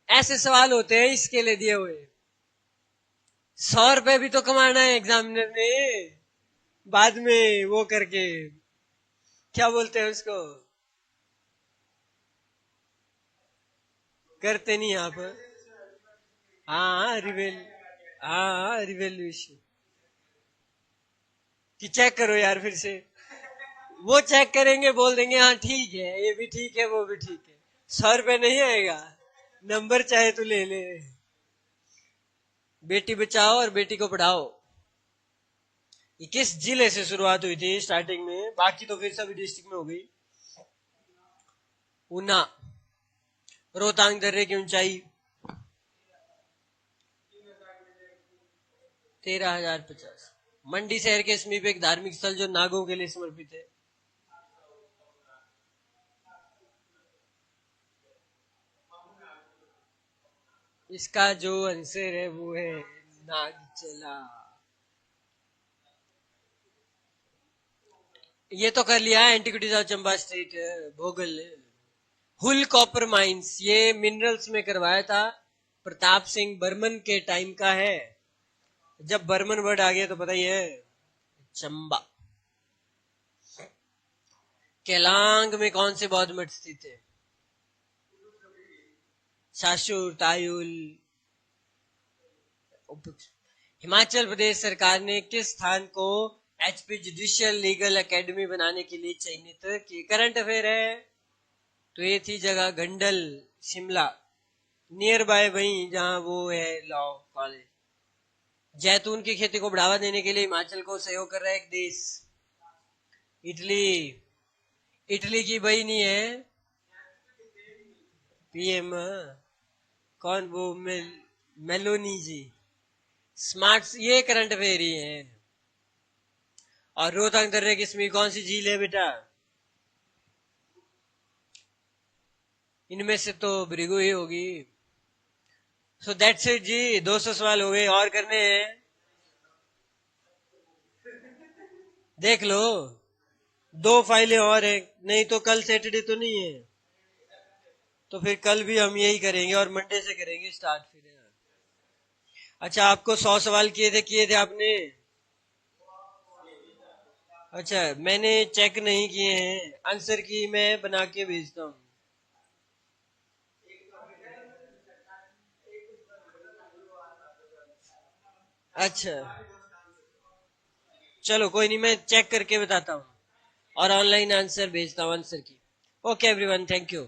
ऐसे सवाल होते हैं इसके लिए दिए हुए। 100 रुपए भी तो कमाना है एग्जामिनर ने, बाद में वो करके, क्या बोलते हैं उसको, करते नहीं आप? हाँ रिवेल, हाँ रिवेल्यूशन कि चेक करो यार फिर से। वो चेक करेंगे, बोल देंगे हाँ ठीक है, ये भी ठीक है वो भी ठीक है। 100 रुपए नहीं आएगा, नंबर चाहे तो ले ले। बेटी बचाओ और बेटी को पढ़ाओ। ये किस जिले से शुरुआत हुई थी स्टार्टिंग में? बाकी तो फिर सभी डिस्ट्रिक्ट में हो गई। ऊना। रोहतांग दर्रे की ऊंचाई 13,050। मंडी शहर के समीप एक धार्मिक स्थल जो नागों के लिए समर्पित है। इसका जो आंसर है वो है नागचला। ये तो कर लिया, antiquities of Chamba state, Bhogal. हुल कॉपर माइंस, ये मिनरल्स में करवाया था, प्रताप सिंह बर्मन के टाइम का है। जब बर्मन वर्ड आ गया तो पता ही है, चंबा। केलांग में कौन से बौद्ध मठ स्थित है? शाशुर, तायुल। हिमाचल प्रदेश सरकार ने किस स्थान को एचपी जुडिशियल लीगल एकेडमी बनाने के लिए चयनित किया? करंट अफेयर है, तो ये थी जगह गंडल, शिमला, नियर बाय वहीं जहां वो है लॉ कॉलेज। जैतून की खेती को बढ़ावा देने के लिए हिमाचल को सहयोग कर रहा है एक देश, इटली। इटली की बहनी है पीएम, कौन वो, मेलोनी जी। स्मार्ट, ये करंट अफेयर ही है। और रोहतांग दर्रे की समीप कौन सी झील है बेटा? इनमें से तो भृगु ही होगी। सो दैट्स इट जी, 200 सवाल हो गए, और करने हैं? देख लो, 2 फाइलें और है, नहीं तो कल सैटरडे तो नहीं है, तो फिर कल भी हम यही करेंगे और मंडे से करेंगे स्टार्ट फिर। अच्छा, आपको 100 सवाल किए थे आपने? अच्छा, मैंने चेक नहीं किए हैं, आंसर की मैं बना के भेजता हूँ। अच्छा चलो कोई नहीं, मैं चेक करके बताता हूँ और ऑनलाइन आंसर भेजता हूँ आंसर की। Okay everyone, thank you.